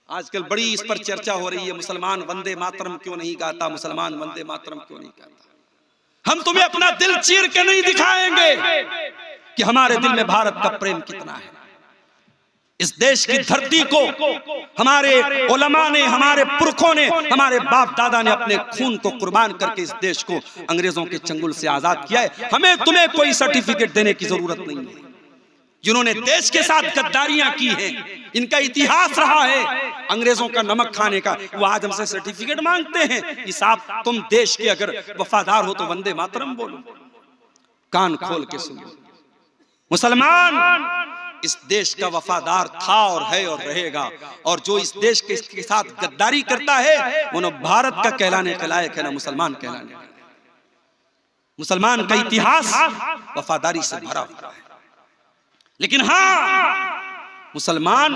आजकल बड़ी इस पर चर्चा हो रही है, मुसलमान वंदे मातरम क्यों नहीं गाता, मुसलमान वंदे मातरम क्यों नहीं गाता। हम तुम्हें अपना दिल चीर के नहीं दिखाएंगे कि हमारे दिल में भारत का प्रेम कितना है। इस देश की धरती को हमारे उलमा ने, हमारे पुरखों ने, हमारे बाप दादा ने अपने खून को कुर्बान करके इस देश को अंग्रेजों के चंगुल से आजाद किया है। हमें तुम्हें कोई सर्टिफिकेट देने की जरूरत नहीं है। जिन्होंने देश के साथ गद्दारियां की हैं, इनका इतिहास रहा है अंग्रेजों का नमक खाने का, वो आज हमसे सर्टिफिकेट मांगते हैं कि साहब तुम देश के अगर वफादार हो तो वंदे मातरम बोलो। कान खोल के सुनो, मुसलमान इस देश का वफादार था और है और रहेगा, और जो इस देश के साथ गद्दारी करता है वो न भारत का कहलाने के लायक है, ना मुसलमान कहलाने का। मुसलमान का इतिहास वफादारी से भरा हुआ है। लेकिन हाँ, मुसलमान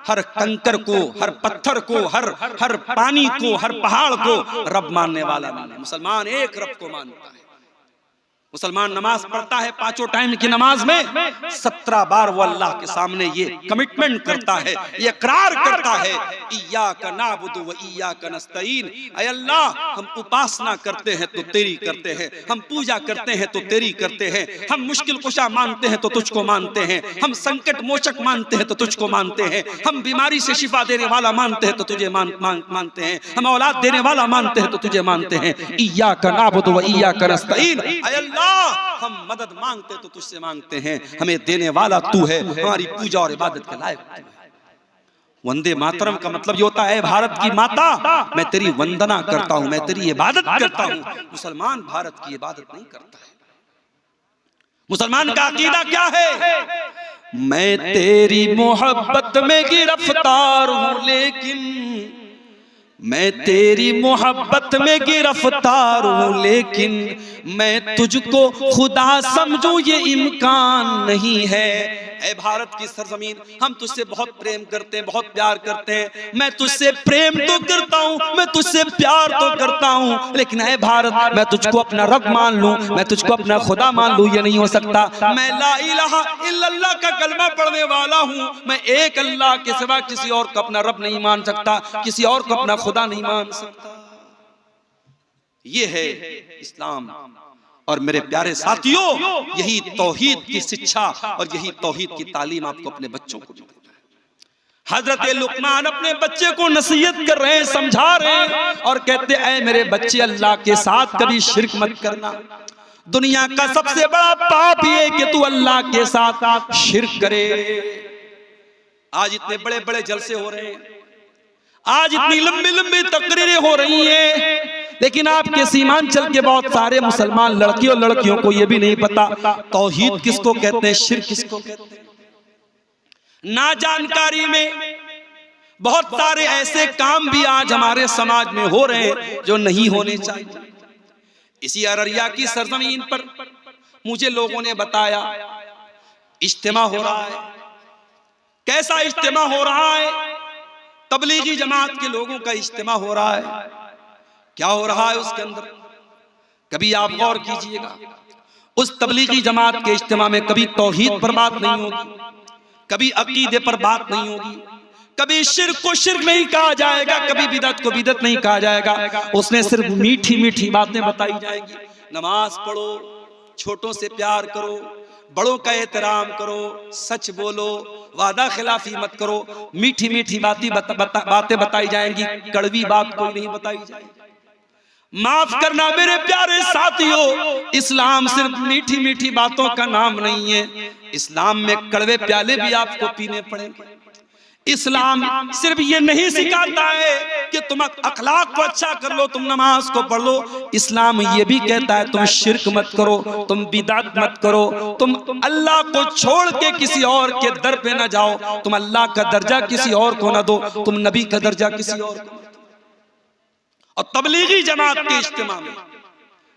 हर कंकर को, हर पत्थर को, हर पानी को, हर पहाड़ को रब मानने वाला नहीं है। मुसलमान एक रब को मानता है। मुसलमान नमाज पढ़ता है, पांचों टाइम की नमाज में 17 बार वो अल्लाह के सामने ये कमिटमेंट करता है, ये इकरार करता है, इय्याका नअबुदु व इय्याका नस्तईन। ऐ अल्लाह, हम उपासना करते हैं तो तेरी करते हैं, हम पूजा करते हैं तो तेरी करते हैं, हम मुश्किल कुशा मानते हैं तो तुझको मानते हैं, हम संकट मोचक मानते हैं तो तुझको मानते हैं, हम बीमारी से शिफा देने वाला मानते हैं तो तुझे मानते हैं, हम औलाद देने वाला मानते हैं तो तुझे मानते हैं। इय्याका नअबुदु व इय्याका नस्तईन। ऐ अल्लाह, हम मदद मांगते तो तुझसे मांगते हैं, हमें देने वाला तू है, हमारी पूजा और इबादत के लायक तू है। वंदे मातरम का मतलब ये होता है, भारत की माता मैं तेरी वंदना करता हूं, मैं तेरी इबादत करता हूं। मुसलमान भारत की इबादत नहीं करता है। मुसलमान का अकीदा क्या है? मैं तेरी मोहब्बत में गिरफ्तार हूं, लेकिन मैं तेरी मोहब्बत में गिरफ्तार हूं, लेकिन मैं तुझको खुदा समझूं ये इम्कान नहीं है। ऐ भारत की सरजमीन, हम तुझसे बहुत प्रेम करते हैं, बहुत प्यार करते हैं। मैं तुझसे प्रेम तो करता हूं, मैं तुझसे प्यार तो करता हूं, लेकिन ऐ भारत, मैं तुझको अपना रब मान लूं, मैं तुझको अपना खुदा मान लूं, ये नहीं हो सकता। मैं ला इलाहा इल्लल्लाह का कलमा पढ़ने वाला हूं, मैं एक अल्लाह के सिवा किसी और को अपना रब नहीं मान सकता, किसी और को अपना खुदा नहीं मान सकता। ये है इस्लाम। और मेरे प्यारे साथियों, यही तौहीद की शिक्षा और यही तौहीद की तालीम आपको अपने बच्चों को देना है। हजरत लुकमान अपने बच्चे को नसीहत कर रहे हैं, समझा रहे हैं और कहते हैं, ऐ मेरे बच्चे, अल्लाह के साथ कभी शिर्क मत करना। दुनिया का सबसे बड़ा पाप ये कि तू अल्लाह के साथ शिर्क करे। आज इतने बड़े बड़े जलसे हो रहे हैं, आज इतनी लंबी लंबी तकरीरें हो रही हैं, लेकिन आपके सीमांचल के बहुत सारे मुसलमान लड़कियों लड़कियों को यह भी नहीं पता तौहीद किसको कहते हैं, शिर्क किसको कहते हैं। ना जानकारी में बहुत सारे ऐसे काम भी आज हमारे समाज में हो रहे हैं जो नहीं होने चाहिए। इसी अररिया की सरजमीन पर मुझे लोगों ने बताया इज्तिमा हो रहा है। कैसा इज्तिमा हो रहा है? तबलीगी जमात के लोगों का इज्तिमा हो रहा है। क्या हो रहा है उसके अंदर? कभी आप गौर कीजिएगा, उस तबलीगी जमात के इज्तिमा में कभी तौहीद पर बात नहीं होगी, कभी अकीदे पर बात नहीं होगी, कभी शिर्क को शिर्क नहीं कहा जाएगा, कभी बिदअत को बिदअत नहीं कहा जाएगा। उसमें सिर्फ मीठी मीठी बातें बताई जाएगी। नमाज पढ़ो, छोटों से प्यार करो, बड़ों का एहतराम करो, सच बोलो, वादा खिलाफी मत करो। मीठी मीठी बातें बताई जाएंगी, कड़वी बात कोई नहीं बताई जाएगी। माफ करना मेरे प्यारे साथियों, इस्लाम सिर्फ मीठी मीठी बातों का नाम नहीं है। इस्लाम में कड़वे प्याले भी आपको पीने पड़ेंगे। इस्लाम सिर्फ ये नहीं सिखाता है कि तुम अखलाक को अच्छा कर लो, तुम नमाज को पढ़ लो। इस्लाम ये भी कहता है तुम शिर्क मत करो, तुम बिदअत मत करो, तुम अल्लाह को छोड़ के किसी और के दर पे ना जाओ, तुम अल्लाह का दर्जा किसी और को ना दो, तुम नबी का दर्जा किसी और को। और तबलीगी जमात के इज्तिमा में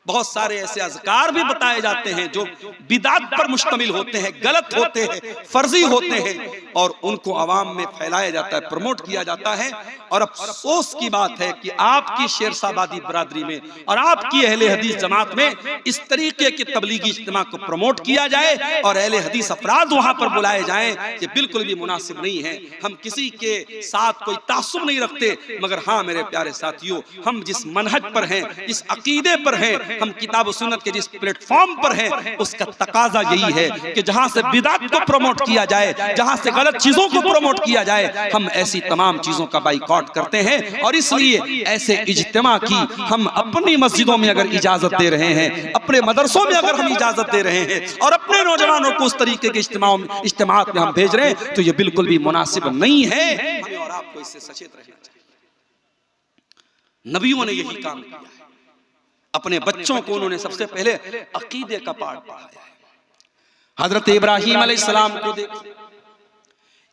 बहुत सारे ऐसे अज़कार भी बताए जाते हैं जो बिदात पर मुश्तमिल होते हैं, गलत होते हैं, फर्जी होते हैं, और उनको अवाम में फैलाया जाता है, प्रमोट किया जाता है। और अफसोस की बात है कि आपकी शेरशाबादी बरादरी में और आपकी अहले हदीस जमात में इस तरीके के तबलीगी इज्तिमा को प्रमोट किया जाए और अहले हदीस अफराद वहां पर बुलाए जाएं, ये बिल्कुल भी मुनासिब नहीं है। हम किसी के साथ कोई तासुब नहीं रखते, मगर हाँ मेरे प्यारे साथियों, हम जिस मनहज पर हैं, जिस अकीदे पर हैं, हम किताब और सुन्नत के जिस प्लेटफॉर्म पर हैं, उसका तकाजा यही है कि जहां से बिदात को प्रमोट किया जाए, जहां से गलत चीजों को प्रमोट किया जाए, हम ऐसी तमाम चीजों का बाइकॉट करते हैं। और इसलिए ऐसे इज्तिमा की हम अपनी मस्जिदों में अगर इजाजत दे रहे हैं, अपने मदरसों में अगर हम इजाजत दे रहे हैं और अपने नौजवानों को उस तरीके के इज्तिमात में हम भेज रहे हैं, तो ये बिल्कुल भी मुनासिब नहीं है। हमें और आपको इससे सचेत रहना चाहिए। नबियों ने यही काम किया है, अपने बच्चों को उन्होंने सबसे पहले अकीदे का पाठ पढ़ाया है। हजरत इब्राहीम अलैहिस्सलाम को देखो,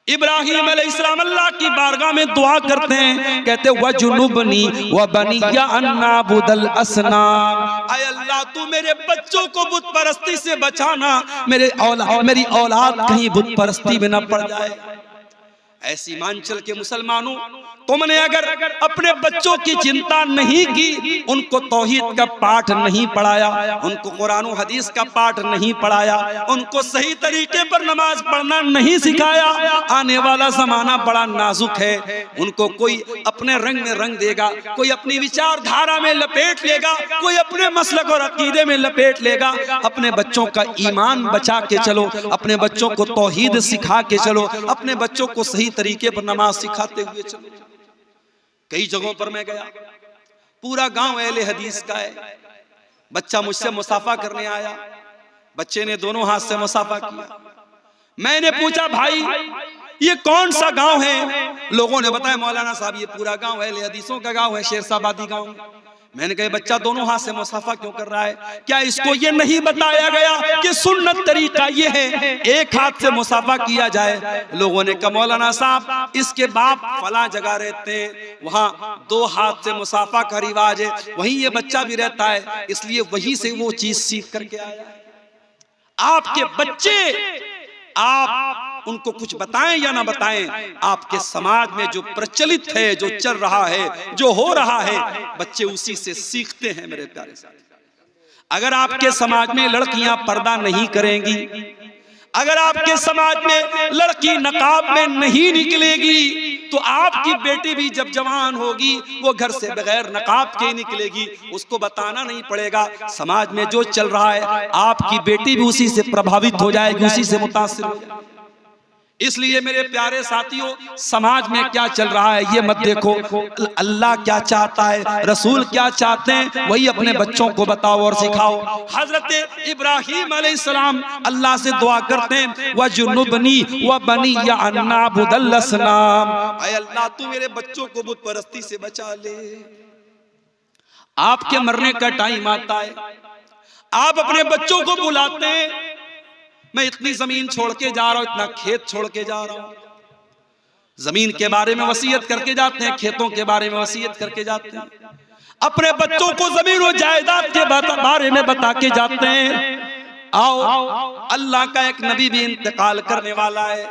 इब्राहीम अलैहिस्सलाम अल्लाह की बारगाह में दुआ करते हैं, कहते वजुनुबनी व बनिया अन्नाबुदल असनाम, ऐ अल्लाह तू मेरे बच्चों को बुत परस्ती से बचाना, मेरी औलाद कहीं बुत परस्ती में न पड़ जाए। ऐ सीमांचल के मुसलमानों, तुमने अगर अपने बच्चों की चिंता नहीं की, उनको तौहीद का पाठ नहीं पढ़ाया, उनको कुरान और हदीस का पाठ नहीं पढ़ाया, उनको सही तरीके पर नमाज पढ़ना नहीं सिखाया, आने वाला जमाना बड़ा नाजुक है। उनको कोई अपने रंग में रंग देगा, कोई अपनी विचारधारा में लपेट लेगा, कोई अपने मसलक और अकीदे में लपेट लेगा। अपने बच्चों का ईमान बचा के चलो, अपने बच्चों को तौहीद सिखा के चलो, अपने बच्चों को सही तरीके पर नमाज सिखाते हुए चलो। कई जगहों पर मैं गया, पूरा गांव अहले हदीस का है। बच्चा मुझसे मुसाफा करने आया, बच्चे ने दोनों हाथ से मुसाफा किया। मैंने पूछा भाई ये कौन सा गांव है? लोगों ने बताया मौलाना साहब ये पूरा गांव अहले हदीसों का गांव है, शेरशाबादी गांव। मैंने कहा बच्चा दोनों हाथ से मुसाफा क्यों कर रहा है? क्या इसको ये नहीं बताया गया कि सुन्नत तरीका ये है एक हाथ से मुसाफा किया जाए? लोगों ने कहा मौलाना साहब इसके बाप फला जगह रहते हैं, वहां दो हाथ से मुसाफा का रिवाज है, वहीं ये बच्चा भी रहता है, इसलिए वहीं से वो चीज सीख करके आया। आपके बच्चे, आप उनको कुछ बताएं या ना बताएं, आपके समाज में जो प्रचलित है, जो चल रहा है, जो हो रहा है, बच्चे उसी से सीखते हैं। मेरे प्यारे साथी, अगर आपके समाज में लड़कियां पर्दा नहीं करेंगी, अगर आपके समाज में लड़की नकाब में नहीं निकलेगी, तो आपकी बेटी भी जब जवान होगी वो घर से बगैर नकाब के निकलेगी। उसको बताना नहीं पड़ेगा, समाज में जो चल रहा है आपकी बेटी भी उसी से प्रभावित हो जाएगी, उसी से मुतासिर हो जाएगी। इसलिए मेरे प्यारे साथियों, समाज में क्या चल रहा है ये मत देखो, अल्लाह क्या चाहता है, रसूल क्या चाहते हैं, वही अपने बच्चों को बताओ और सिखाओ। हजरत इब्राहीम अलैहिस्सलाम अल्लाह से दुआ करते हैं वजुनुबनी व बनिया अन्नाबुदल असनाम, ऐ अल्लाह तू मेरे बच्चों को बुत परस्ती से बचा ले। आपके मरने का टाइम आता है, आप अपने बच्चों को बुलाते हैं, मैं इतनी जमीन छोड़ के जा रहा हूं, इतना खेत छोड़ के जा रहा हूं। जमीन के बारे में वसीयत करके जाते हैं, खेतों के बारे में वसीयत करके जाते हैं, अपने बच्चों को जमीन और जायदाद के बारे में बता के जाते हैं। आओ, अल्लाह का एक नबी भी इंतकाल करने वाला है,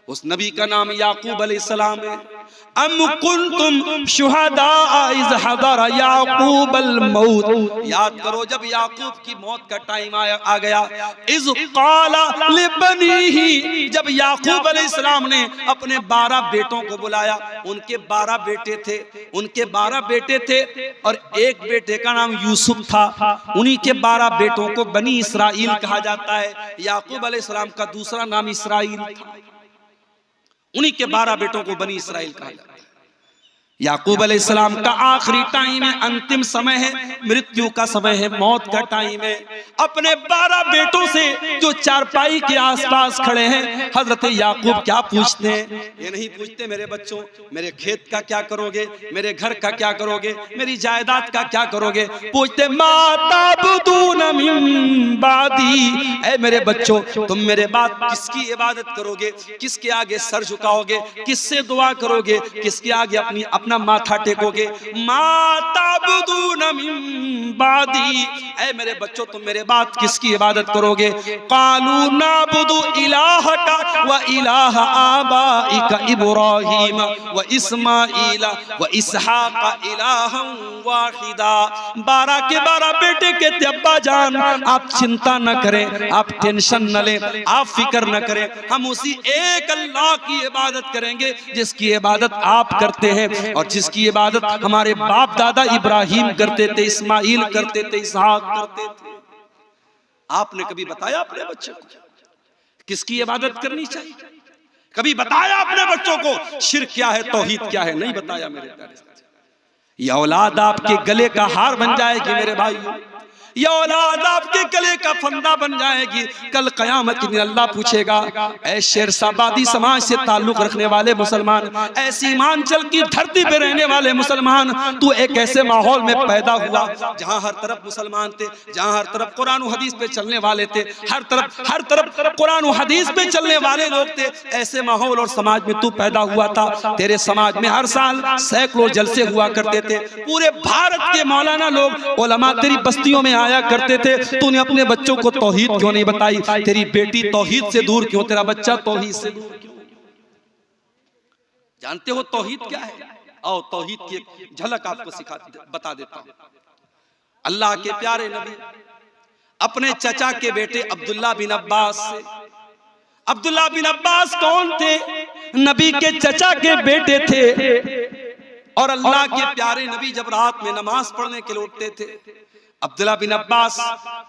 उस नबी का नाम याकूब अलैहिस्सलाम है। अम कुंतुम शुहदा इज़ हदर याकूब अल मौत, याद करो जब याकूब की मौत का टाइम आ गया। इज़ क़ाला लिबनीही, जब याकूब अलैहिस्सलाम ने अपने 12 बेटों को बुलाया, उनके 12 बेटे थे, उनके 12 बेटे थे और एक बेटे का नाम यूसुफ था। उन्हीं के 12 बेटों को बनी इसराइल कहा जाता है। याकूब अलैहिस्सलाम का दूसरा नाम इसराइल था, उन्हीं के 12 बेटों को बनी इसराइल कहा जाता है। याकूब अलैहिस्सलाम का आखिरी टाइम है, अंतिम समय है, मृत्यु का समय है, मौत का टाइम है। अपने 12 बेटों से जो चारपाई के आसपास खड़े हैं, हजरत याकूब क्या पूछते हैं? ये नहीं पूछते मेरे बच्चों मेरे खेत का क्या करोगे, मेरे घर का क्या करोगे, मेरी जायदाद का क्या करोगे, पूछते माता बुदून मिन बादी, ऐ मेरे बच्चों तुम मेरे बाद किसकी इबादत करोगे, किसके आगे सर झुकाओगे, किससे दुआ करोगे, किसके आगे अपना अपना माथा टेकोगे। माता बुदून मिन बादी, ऐ मेरे बच्चों तुम मेरे बाद किसकी इबादत करोगे? कालू नाबुदु इलाहका व इलाह आबाइका इब्राहीम व इस्माईल व इसहाक इलाहन वाहिदा। 12 के 12 बेटे कहते अब्बा जान आप चिंता न करें, आप टेंशन न लें, आप फिक्र न करें, हम उसी एक अल्लाह की इबादत करेंगे जिसकी इबादत आप करते हैं और जिसकी इबादत हमारे बाप दादा इब्राहिम करते थे, इस्माइल करते थे, इसहाक करते थे। आपने कभी बताया अपने बच्चों को किसकी इबादत करनी चाहिए? कभी बताया अपने बच्चों को शिर्क क्या है, तौहीद क्या है? नहीं बताया मेरे प्यारे। यह औलाद आपके गले का हार बन जाएगी मेरे भाइयों, यह औलाद आपके गले का फंदा बन जाएगी। कल कयामत के दिन अल्लाह पूछेगा, ऐ शेरशाबादी समाज से ताल्लुक रखने वाले मुसलमान, ऐ सीमांचल की धरती पे रहने वाले मुसलमान, तू एक ऐसे माहौल में पैदा हुआ जहां हर तरफ मुसलमान थे, जहां हर तरफ कुरान और हदीस पे चलने वाले थे, हर तरफ कुरान और हदीस पे चलने वाले लोग थे। ऐसे माहौल और समाज में तू पैदा हुआ था। तेरे समाज में हर साल सैकड़ों जलसे हुआ करते थे, पूरे भारत के मौलाना लोग उलमा तेरी बस्तियों में आया करते थे। तूने अपने बच्चों को तौहीद क्यों नहीं बताई? तेरी बेटी तौहीद से दूर क्यों, तेरा बच्चा तौहीद से दूर क्यों? जानते हो तौहीद क्या है? आओ तौहीद की एक झलक आपको बता देता हूं। अल्लाह के प्यारे नबी अपने चचा के बेटे अब्दुल्ला बिन अब्बास से, अब्दुल्ला बिन अब्बास कौन थे? नबी के चचा के बेटे थे। और अल्लाह के प्यारे नबी जब रात में नमाज पढ़ने के लिए उठते थे, अब्दुल्ला बिन अब्बास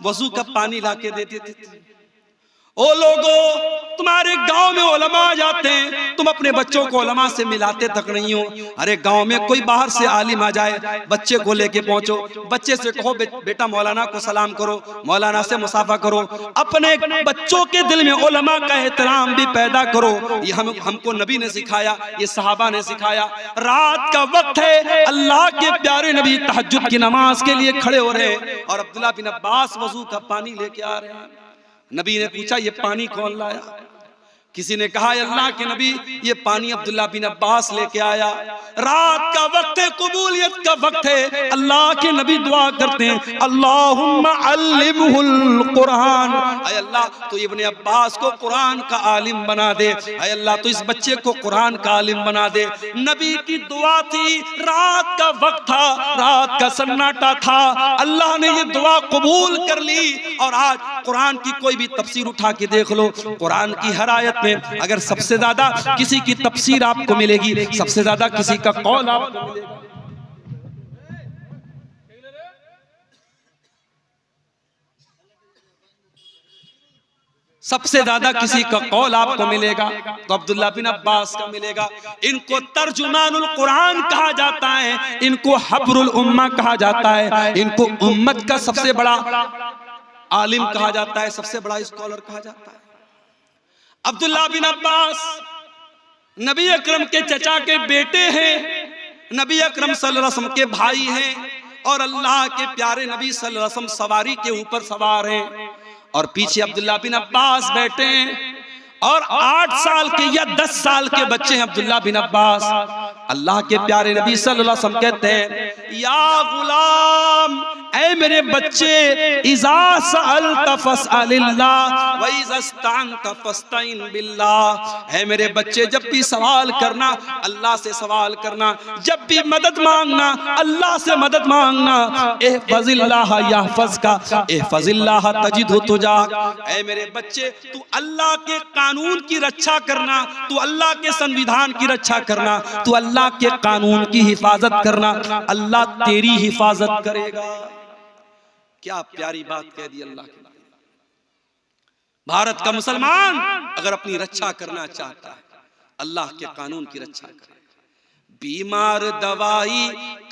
वजू का पानी लाके देते थे। ओ लोगो, तुम्हारे गांव में उलमा जाते हैं, तुम अपने बच्चों को उलमा से मिलाते तक नहीं हो। अरे गांव में कोई बाहर से आलिम आ जाए, बच्चे को लेके पहुंचो, बच्चे से कहो बेटा मौलाना को सलाम करो, मौलाना से मुसाफा करो। अपने बच्चों के दिल में उलमा का एहतराम भी पैदा करो। ये हमको नबी ने सिखाया, ये सहाबा ने सिखाया। रात का वक्त है, अल्लाह के प्यारे नबी तहज्जुद की नमाज के लिए खड़े हो रहे और अब्दुल्ला बिन अब्बास वजू का पानी लेके आ रहे हैं। नबी ने पूछा ये पानी कौन लाया? किसी ने कहा अल्लाह के नबी ये पानी अब्दुल्ला बिन अब्बास लेके आया। रात का वक्त है, कबूलियत का वक्त है। अल्लाह के नबी दुआ करते हैं, अल्लाहुम्मा अल्लिमहुल कुरान, ऐ अल्लाह तो इब्ने अब्बास को कुरान का आलिम बना दे, ऐ अल्लाह तो इस बच्चे को कुरान का आलिम बना दे। नबी की दुआ थी, रात का वक्त था, रात का सन्नाटा था, अल्लाह ने ये दुआ कबूल कर ली। और आज कुरान की कोई भी तफसीर उठा के देख लो, कुरान की हर आयत में अगर सबसे ज्यादा किसी की तफसीर आपको मिलेगी, सबसे ज्यादा किसी का कौल आपको मिलेगा, सबसे ज्यादा किसी का कौल आपको मिलेगा तो अब्दुल्ला बिन अब्बास का मिलेगा। इनको तर्जुमानुल कुरान कहा जाता है, इनको हब्रुल उम्मा कहा जाता है, इनको उम्मत का सबसे बड़ा आलिम कहा जाता है, सबसे बड़ा स्कॉलर कहा जाता है। अब्दुल्ला बिन अब्बास नबी अकरम के चचा के बेटे हैं, नबी अकरम सल्लल्लाहु अलैहि वसल्लम के भाई हैं और अल्लाह के प्यारे नबी सल्लल्लाहु अलैहि वसल्लम सवारी के ऊपर सवार हैं और पीछे अब्दुल्ला बिन अब्बास बैठे हैं और 8 साल के या 10 साल के बच्चे हैं अब्दुल्ला बिन अब्बास। अल्लाह के प्यारे नबी सल्लल्लाहु अलैहि वसल्लम कहते हैं, या गुलाम, ऐ मेरे बच्चे, इज़ा सअलता फस्अलिल्लाह व इज़ा इस्तअनता फस्तईन बिल्लाह, ऐ मेरे बच्चे जब भी सवाल करना अल्लाह से सवाल करना, जब भी मदद मांगना अल्लाह से मदद मांगना। इहफज़िल्लाह यहफज़का इहफज़िल्लाह तजिदहु तुजाक, ऐ मेरे बच्चे तू अल्लाह के कानून की रक्षा करना, तू अल्लाह के संविधान की रक्षा करना, तू अल्लाह के कानून की हिफाजत करना, अल्लाह तेरी हिफाजत करेगा। क्या प्यारी बात कह दी अल्लाह के। भारत का मुसलमान अगर अपनी रक्षा करना चाहता है, अल्लाह के कानून की रक्षा करे। बीमार दवाई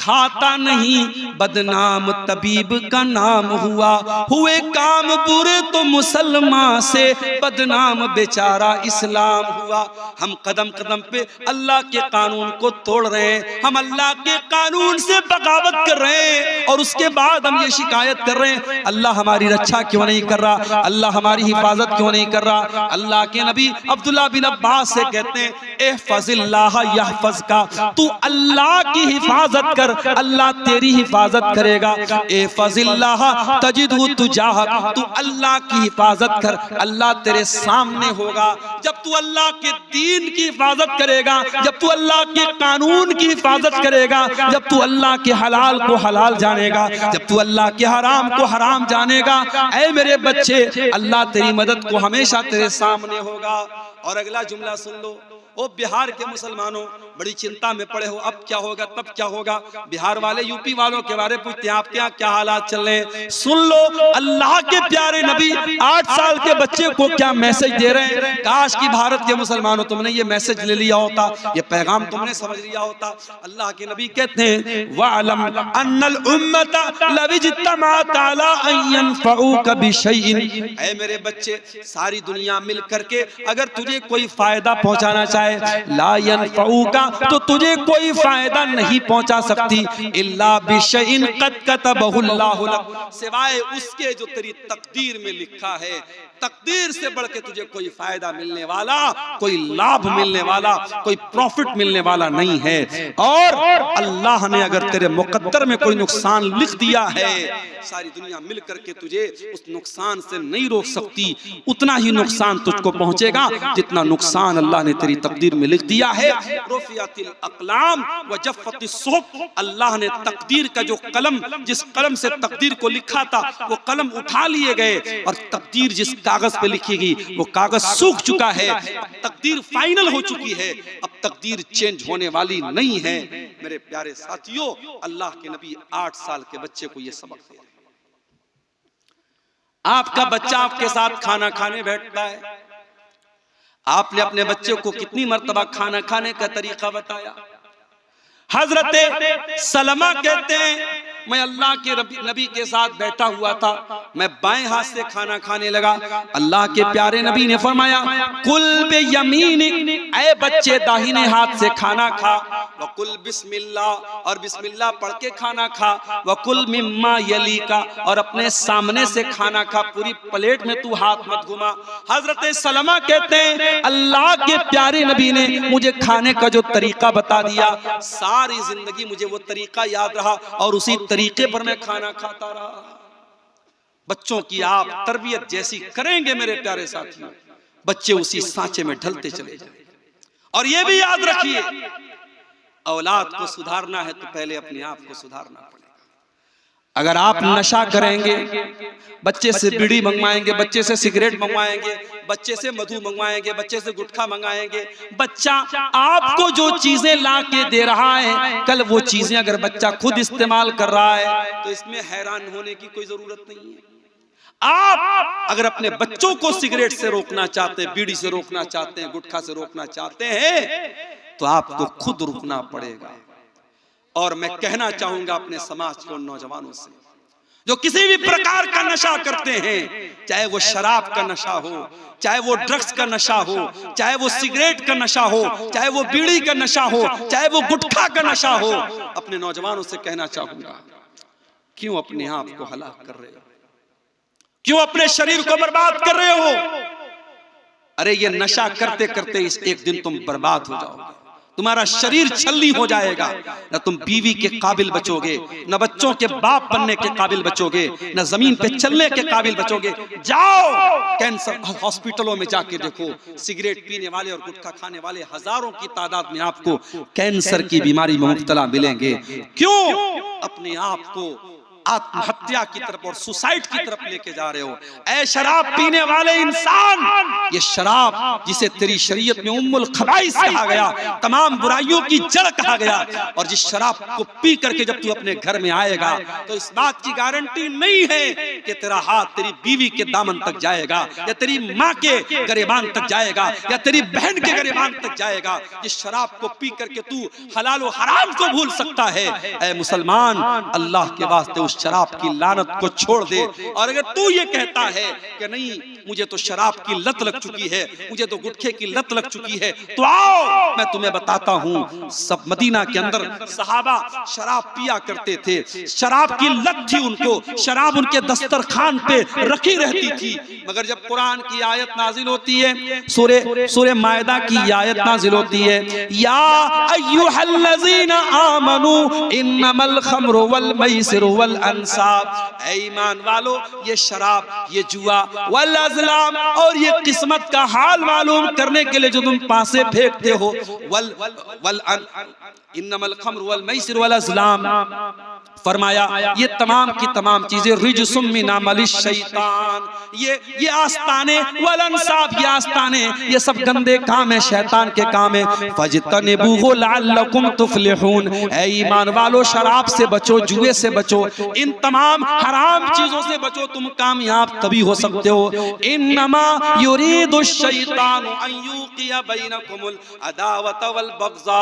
खाता नहीं, बदनाम तबीब का नाम हुआ, हुए काम बुरे तो मुसलमान से बदनाम बेचारा इस्लाम हुआ। हम कदम कदम पे अल्लाह के कानून को तोड़ रहे हैं, हम अल्लाह के कानून से बगावत कर रहे हैं और उसके बाद हम ये शिकायत कर रहे हैं अल्लाह हमारी रक्षा क्यों नहीं कर रहा, अल्लाह हमारी हिफाजत क्यों नहीं कर रहा। अल्लाह के नबी अब्दुल्लाह बिन अब्बास से कहते हैं एहफज़िल्लाह यहफज़का, तू अल्लाह की हिफाजत कर, अल्लाह तेरी हिफाजत करेगा। एहफज़िल्लाह तजिदहु तुजाहक, तू अल्लाह की हिफाजत कर, अल्लाह तेरे सामने होगा। जब तू अल्लाह के दीन की हिफाजत करेगा, जब तू अल्लाह के कानून की हिफाजत करेगा, जब तू अल्लाह के हलाल को हलाल जानेगा, जब तू अल्लाह के हराम को हराम जानेगा, ऐ मेरे बच्चे अल्लाह तेरी मदद को हमेशा तेरे सामने होगा। और अगला जुमला सुन लो, ओ बिहार के मुसलमानों बड़ी चिंता में पड़े हो, अब क्या होगा तब क्या होगा। बिहार वाले यूपी वालों के बारे में पूछते हैं आपके यहाँ क्या हालात चल रहे हैं। सुन लो, अल्लाह के प्यारे नबी 8 साल के बच्चे को क्या मैसेज दे रहे हैं। काश कि भारत के मुसलमानों तुमने ये मैसेज ले लिया होता, ये पैगाम तुमने समझ लिया होता। अल्लाह के नबी कहते हैं वअलम अन्नल उम्मता लविज्तमाअत अला अन यनफऊका बिशैइन, ऐ मेरे बच्चे सारी दुनिया मिल करके अगर तुझे कोई फायदा पहुंचाना चाहे ला यनफऊका, तो तुझे कोई फायदा नहीं पहुंचा सकती इल्ला बिशैइन कद कतबहु अल्लाहु लक, सिवाय उसके जो तेरी तकदीर में लिखा है। तकदीर से बढ़ के तुझे कोई फायदा मिलने वाला, कोई लाभ मिलने वाला, कोई प्रॉफिट मिलने वाला नहीं है। और अल्लाह ने अगर तेरे मुकद्दर में कोई नुकसान लिख दिया है, सारी दुनिया मिल करके तुझे उस नुकसान से नहीं रोक सकती। उतना ही नुकसान तुझको पहुंचेगा जितना नुकसान अल्लाह ने तेरी तकदीर में लिख दिया है। रुफियातिल अक़लाम व जफ़्फ़तिस सुहुफ़, अल्लाह ने तकदीर का जो कलम, जिस कलम से तकदीर को लिखा था वो कलम उठा लिए गए और तकदीर जिस कागज पे लिखी गई वो कागज सूख चुका है। तकदीर फाइनल हो चुकी है, अब तकदीर चेंज होने वाली नहीं है। मेरे प्यारे साथियों, अल्लाह के नबी 8 साल के बच्चे को ये सबक दिया। आपका बच्चा आपके साथ खाना खाने बैठता है, आपने अपने बच्चे को कितनी मर्तबा खाना खाने का तरीका बताया। हजरत सलमा कहते हैं मैं अल्लाह के नबी के साथ बैठा हुआ था, मैं बाएं हाथ से खाना खाने लगा। अल्लाह के प्यारे नबी ने फरमाया कुल बे यमीनिक, ऐ बच्चे दाहिने हाथ से खाना खा, वकुल बिस्मिल्लाह, और बिस्मिल्लाह पढ़ के खाना खा, वकुल मिम्मा यलीका, और अपने सामने से खाना खा, पूरी प्लेट में तू हाथ मत घुमा। हजरत सलमा कहते हैं अल्लाह के प्यारे नबी ने मुझे खाने का जो तरीका बता दिया, सारी जिंदगी मुझे वो तरीका याद रहा और उसी तरीके पर मैं खाना खाता रहा। बच्चों की आप तरबियत जैसी करेंगे मेरे प्यारे साथियों, बच्चे उसी सांचे में ढलते चले जाएंगे। और ये भी याद रखिए, औलाद को सुधारना है तो पहले अपने आप को सुधारना पड़ेगा। अगर आप नशा करेंगे, बच्चे से बीड़ी मंगवाएंगे, बच्चे से सिगरेट मंगवाएंगे, बच्चे से मधु मंगवाएंगे, बच्चे से गुटखा मंगाएंगे, बच्चा आपको जो चीजें ला के दे रहा है, कल वो चीजें अगर बच्चा खुद इस्तेमाल कर रहा है तो इसमें हैरान होने की कोई जरूरत नहीं है। आप अगर अपने बच्चों को सिगरेट से रोकना चाहते हैं, बीड़ी से रोकना चाहते हैं, गुटखा से रोकना चाहते हैं, तो आपको खुद रुकना पड़ेगा। और मैं कहना चाहूंगा अपने समाज के उन नौजवानों से जो किसी भी प्रकार का नशा करते हैं, चाहे वो शराब का नशा हो, चाहे वो ड्रग्स का नशा हो, चाहे वो सिगरेट का नशा हो, चाहे वो बीड़ी का नशा हो, चाहे वो गुटखा का नशा हो, अपने नौजवानों से कहना चाहूंगा क्यों अपने आप को हलाक कर रहे हो, क्यों अपने शरीर को बर्बाद कर रहे हो। अरे ये नशा करते करते इस एक दिन तुम बर्बाद हो जाओगे, तुम्हारा शरीर छलनी हो जाएगा, न तुम बीवी के काबिल बचोगे, न बच्चों के बाप बनने के काबिल बचोगे, न जमीन पे चलने के काबिल बचोगे। जाओ कैंसर हॉस्पिटलों में जाके देखो, सिगरेट पीने वाले और गुटखा खाने वाले हजारों की तादाद में आपको कैंसर की बीमारी में मुब्तला मिलेंगे। क्यों अपने आप को आत्महत्या की तरफ और सुसाइड की तरफ लेके जा रहे हो। ऐ शराब पीने वाले इंसान, ये शराब जिसे तेरी शरीयत में उम्मुल खबाइस कहा गया, तमाम बुराइयों की जड़ कहा गया, और जिस शराब को पी करके जब तू अपने घर में आएगा तो इस बात की गारंटी नहीं है कि तेरा हाथ तेरी बीवी के दामन तक जाएगा, या तेरी माँ के गरेबान तक जाएगा, या तेरी बहन के गरेबान तक जाएगा। जिस शराब को पी करके तू हलाल और हराम को भूल सकता है, ऐ मुसलमान अल्लाह के वास्ते उस शराब की लानत को छोड़ दे। और अगर तू ये कहता है कि नहीं मुझे तो शराब की लत लग चुकी है, मुझे तो गुटखे की लत लग चुकी है, तो आओ मैं तुम्हें बताता हूँ। सब मदीना के अंदर सहाबा शराब पिया करते थे, शराब की लत थी उनको, शराब उनके दस्तरखान पे रखी रहती थी। मगर जब कुरान की आयत नाजिल होती है, सूरे मायदा की आयत नाजिल होती है, या अय्युहल्लज़ीना आमनू इन्नमल खम्रु वल मैसिरु वल अंसाब, ऐ ईमान वालो ये शराब, ये जुआ, वल अज़लाम, और ये किस्मत का हाल मालूम करने के लिए जो तुम पासे फेंकते हो, इन्नमल खम्र वल मैसिर वल अज़लाम, फरमाया ये तमाम की तमाम चीजें रिजसुम मिन अमलिश शैतान, ये आस्ताने, वल अंसाब ये आस्ताने, ये सब गंदे काम है, शैतान के काम है। फजतनिबूहु लअल्लकुम तुफ्लिहून, ऐ ईमान वालो शराब से बचो, जुए से बचो, इन तमाम हराम चीजों से बचो, तुम कामयाब तभी हो सकते हो। इन्नमा युरीदु शैतानु अन युक़िया बैनकुमुल अदावत वल बग़ज़ा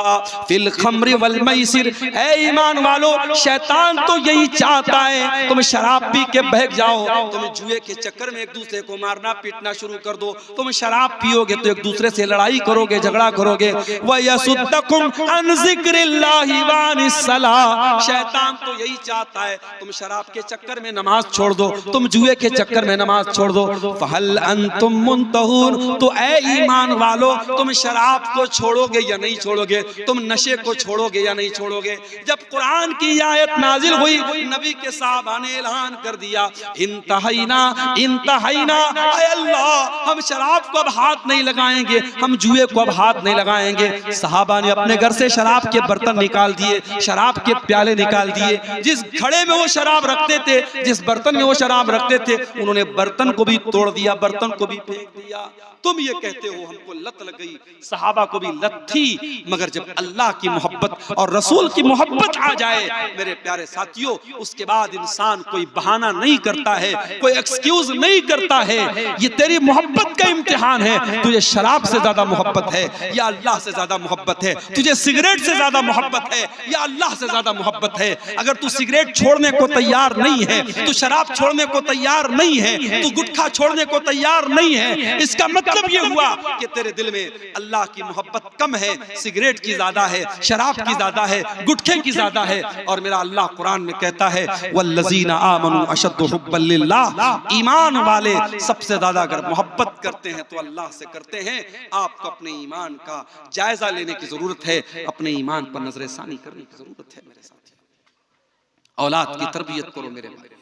फिल खम्रि वल मैसिर, ऐ ईमान वालो शैतान तो यही चाहता है तुम शराब पी के बहक जाओ, तुम जुए के चक्कर में एक दूसरे को मारना पीटना शुरू कर दो, तुम शराब पियोगे तो एक दूसरे से लड़ाई करोगे, झगड़ा करोगे। वयसुद्दकुम अन ज़िक्रिल्लाहि व अनिस सलाह, शैतान तो यही चाहता है तुम शराब के चक्कर में नमाज छोड़ दो, तुम जुए के चक्कर में नमाज छोड़ दो। फहल अंतुम मुंतहून, तो ऐ ईमान वालो तुम शराब को छोड़ोगे या नहीं छोड़ोगे, तुम नशे को छोड़ोगे या नहीं छोड़ोगे। जब कुरान की आयत नाजिल हुई, नबी के साहबा ने ऐलान कर दिया, इंतहाइना इंतहाइना, ऐ अल्लाह हम शराब को अब हाथ नहीं लगाएंगे, हम जुए को अब हाथ नहीं लगाएंगे। सहाबा ने अपने घर से शराब के बर्तन निकाल दिए, शराब के प्याले निकाल दिए, जिस घड़े में वो शराब रखते थे, जिस बर्तन में वो शराब रखते थे, उन्होंने बर्तन को भी तोड़ दिया, बर्तन को भी फेंक दिया। तुम ये कहते हो हमको लत लग गई, सहाबा को भी लत थी, मगर जब अल्लाह की मोहब्बत और रसूल की मोहब्बत आ जाए मेरे प्यारे साथियों, उसके बाद इंसान कोई बहाना नहीं करता है, कोई एक्सक्यूज नहीं करता है। ये तेरी मोहब्बत का इम्तिहान है, तुझे शराब से ज्यादा मोहब्बत है या अल्लाह से ज्यादा मोहब्बत है, तुझे सिगरेट से ज्यादा मोहब्बत है या अल्लाह से ज्यादा मोहब्बत है। अगर तू सिगरेट छोड़ने को तैयार नहीं है, तू शराब छोड़ने को तैयार नहीं है, तू गुटखा छोड़ने को तैयार नहीं है, इसका मतलब ये हुआ कि तेरे दिल में अल्लाह की मोहब्बत कम है, सिगरेट की ज्यादा है, शराब की ज्यादा है, गुटखे की ज्यादा है। और मेरा अल्लाह कुरान में कहता है वल्लज़ीना आमनू अशद्दु हुब्बन लिल्लाह, ईमान वाले सबसे ज्यादा अगर मोहब्बत करते हैं तो अल्लाह से करते हैं। आपको अपने ईमान का जायजा लेने की जरूरत है, अपने ईमान पर नजरसानी करने की जरूरत है। मेरे साथी, औलाद की तरबियत करो मेरे भाई,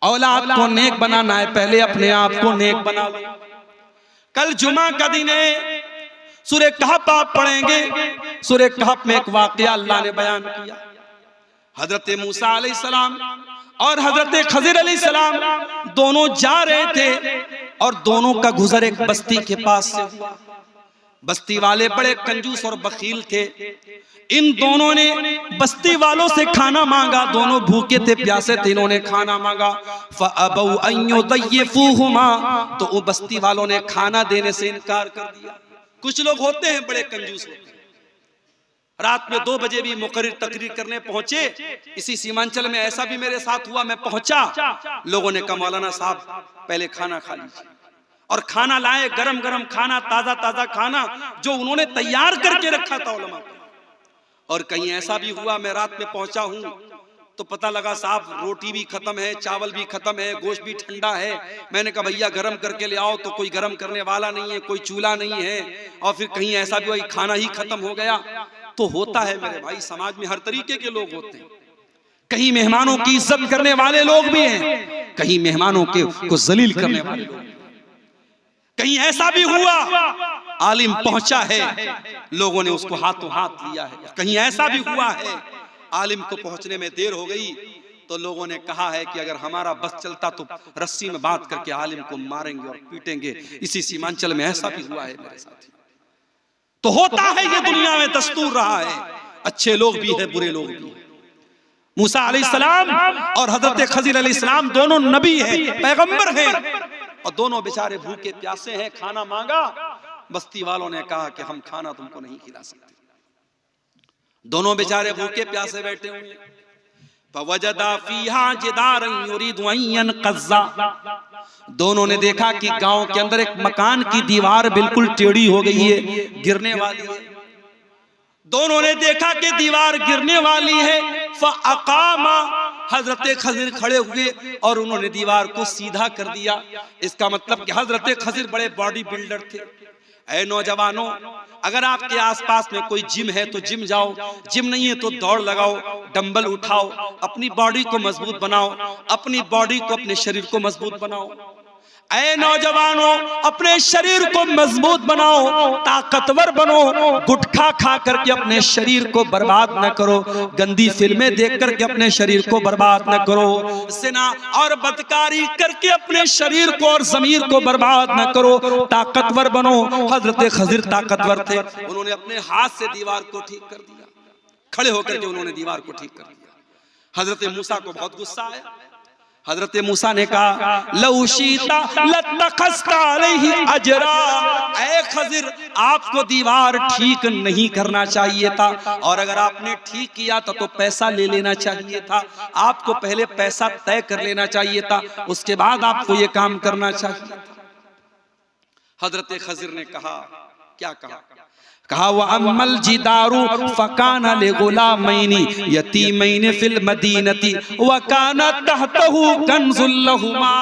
औलाद को नेक बनाना है, पहले अपने आप को नेक बना लो। कल जुमा का दिन है, सूरे कहफ आप पढ़ेंगे, सूरे कहफ में एक वाकया अल्लाह ने बयान किया। हजरत मूसा अलैहिस्सलाम और हजरत खज़िर अलैहिस्सलाम दोनों जा रहे थे और दोनों का गुजर एक बस्ती के पास से हुआ। बस्ती वाले बड़े कंजूस और बखील थे, इन दोनों ने बस्ती वालों से खाना मांगा, दोनों भूखे थे प्यासे थे, इन्होंने खाना मांगा। फ़अबौ अन युदय्यिफूहुमा, तो वो बस्ती वालों ने खाना देने से इनकार कर दिया। कुछ लोग होते हैं बड़े कंजूस होते हैं, रात में 2 बजे भी मुकर्रिर तकरीर करने पहुंचे। इसी सीमांचल में ऐसा भी मेरे साथ हुआ, मैं पहुंचा, लोगों ने कहा मौलाना साहब पहले खाना खा लीजिए, और खाना लाए, गरम गरम खाना, ताजा ताजा खाना जो उन्होंने तैयार करके रखा था उलमा। और कहीं ऐसा भी हुआ, मैं रात में पहुंचा हूं तो पता लगा साहब रोटी भी खत्म है, चावल भी खत्म है, गोश्त भी ठंडा है। मैंने कहा भैया गरम करके ले आओ, तो कोई गरम करने वाला नहीं है, कोई चूल्हा नहीं है। और फिर कहीं ऐसा भी हुआ खाना ही खत्म हो गया। तो होता है मेरे भाई, समाज में हर तरीके के लोग होते हैं। कहीं मेहमानों की इज्जत करने वाले लोग भी हैं, कहीं मेहमानों को जलील करने वाले लोग। कहीं ऐसा भी हुआ आलिम पहुंचा है, लोगों ने उसको हाथों हाथ लिया है। कहीं ऐसा भी हुआ है आलिम को पहुंचने में देर हो गई तो लोगों ने कहा है कि अगर हमारा बस चलता तो रस्सी में बांध करके आलिम को मारेंगे और पीटेंगे। इसी सीमांचल में ऐसा भी हुआ है मेरे साथी। तो होता है, ये दुनिया में दस्तूर रहा है, अच्छे लोग भी हैं, बुरे लोग भी हैं। मूसा अलैहिस्सलाम और हजरत खज़िर अलैहिस्सलाम दोनों नबी हैं, पैगंबर हैं, और दोनों बेचारे भूखे प्यासे हैं। खाना मांगा, बस्ती वालों ने कहा कि हम खाना तुमको नहीं खिला सकते। दोनों बेचारे भूखे प्यासे बैठे हुए। फवजदा फीहा जिदारन युरीदु अन यनक़ज़्ज़ा। दोनों ने देखा कि गांव के अंदर एक मकान की दीवार बिल्कुल टेढ़ी हो गई है, गिरने वाली है। दोनों ने देखा कि दीवार गिरने वाली है। फ़अक़ामा, हजरत खज़िर खड़े हुए और उन्होंने दीवार को सीधा कर दिया। इसका मतलब कि हजरत खज़िर बड़े बॉडी बिल्डर थे। ऐ नौजवानों, अगर आपके आसपास में कोई जिम है तो जिम जाओ, जिम नहीं है तो दौड़ लगाओ, डंबल उठाओ, अपनी बॉडी को मजबूत बनाओ, अपनी बॉडी को, अपने शरीर को मजबूत बनाओ। ऐ नौजवानों, अपने शरीर को मजबूत बनाओ, ताकतवर बनो। गुटखा खा करके अपने शरीर को बर्बाद न करो, गंदी फिल्में देख करके अपने शरीर को बर्बाद न करो, ज़िना और बदकारी करके अपने शरीर को और ज़मीर को बर्बाद न करो, ताकतवर बनो। हजरत खज़िर ताकतवर थे, उन्होंने अपने हाथ से दीवार को ठीक कर दिया। खड़े होकर के उन्होंने दीवार को ठीक कर दिया। हजरत मूसा को बहुत गुस्सा आया। हजरत मूसा ने कहा, लौ शीता लत्तखज़्ता अलैहि अजरा। ऐ खज़िर, आपको दीवार ठीक नहीं करना चाहिए था, और अगर आपने ठीक किया था तो पैसा ले लेना चाहिए था। आपको पहले पैसा तय कर लेना चाहिए था, उसके बाद आपको ये काम करना चाहिए था। हजरत खज़िर ने कहा, क्या कहा? कहा व अम्मल जिदारु फ़काना लिग़ुलामैनि यतीमैनि फ़िल मदीनति व काना तहतहु कन्ज़ुल लहुमा।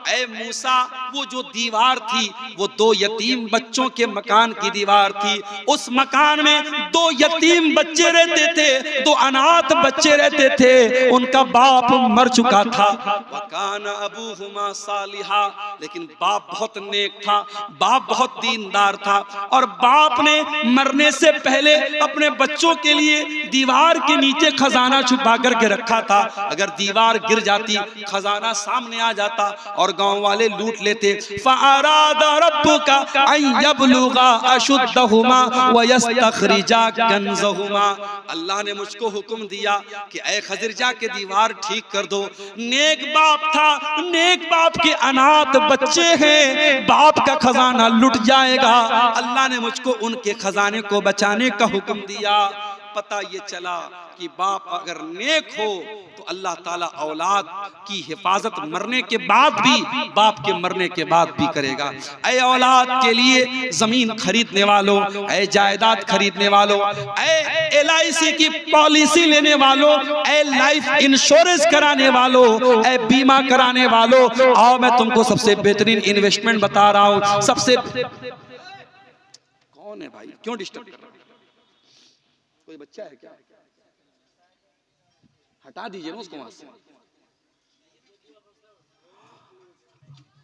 ऐ मूसा, वो जो दीवार थी वो दो यतीम बच्चों के मकान की दीवार थी। उस मकान में दो यतीम बच्चे रहते थे, दो अनाथ बच्चे रहते थे, उनका बाप मर चुका था। वकाना अबूहुमा सालिहा, लेकिन बाप बहुत नेक था, बाप बहुत दीनदार था, और बाप ने मरने से पहले अपने बच्चों के लिए दीवार के नीचे खजाना छुपा करके रखा था। अगर दीवार गिर जाती, खजाना सामने आ जाता और गांव वाले लूट लेते। फ़अरादा रब्बुका अन यबलुगा अशुद्धहुमा व यस्तखरिजा कन्ज़हुमा। अल्लाह ने मुझको हुक्म दिया कि ऐ खज़िर, जाके दीवार ठीक कर दो। नेक बाप था, नेक बाप के अनाथ बच्चे हैं, बाप का खजाना लुट जाएगा। अल्लाह ने मुझको उनके खजाने को बचाने का हुक्म दिया। पता ये चला कि बाप अगर नेक हो तो अल्लाह ताला औलाद की हिफाजत मरने के बाद भी, बाप के मरने के बाद भी करेगा। ऐ औलाद के लिए जमीन खरीदने वालों, ऐ जायदाद खरीदने वालों, ऐ LIC की पॉलिसी लेने वालों, ऐ लाइफ इंश्योरेंस कराने वालों, ऐ बीमा कराने वालों, आओ मैं तुमको सबसे बेहतरीन इन्वेस्टमेंट बता रहा हूं। सबसे कौन है भाई, क्यों डिस्टर्ब कर रहा है? कोई बच्चा है क्या? हटा दीजिए ना उसको वहां से।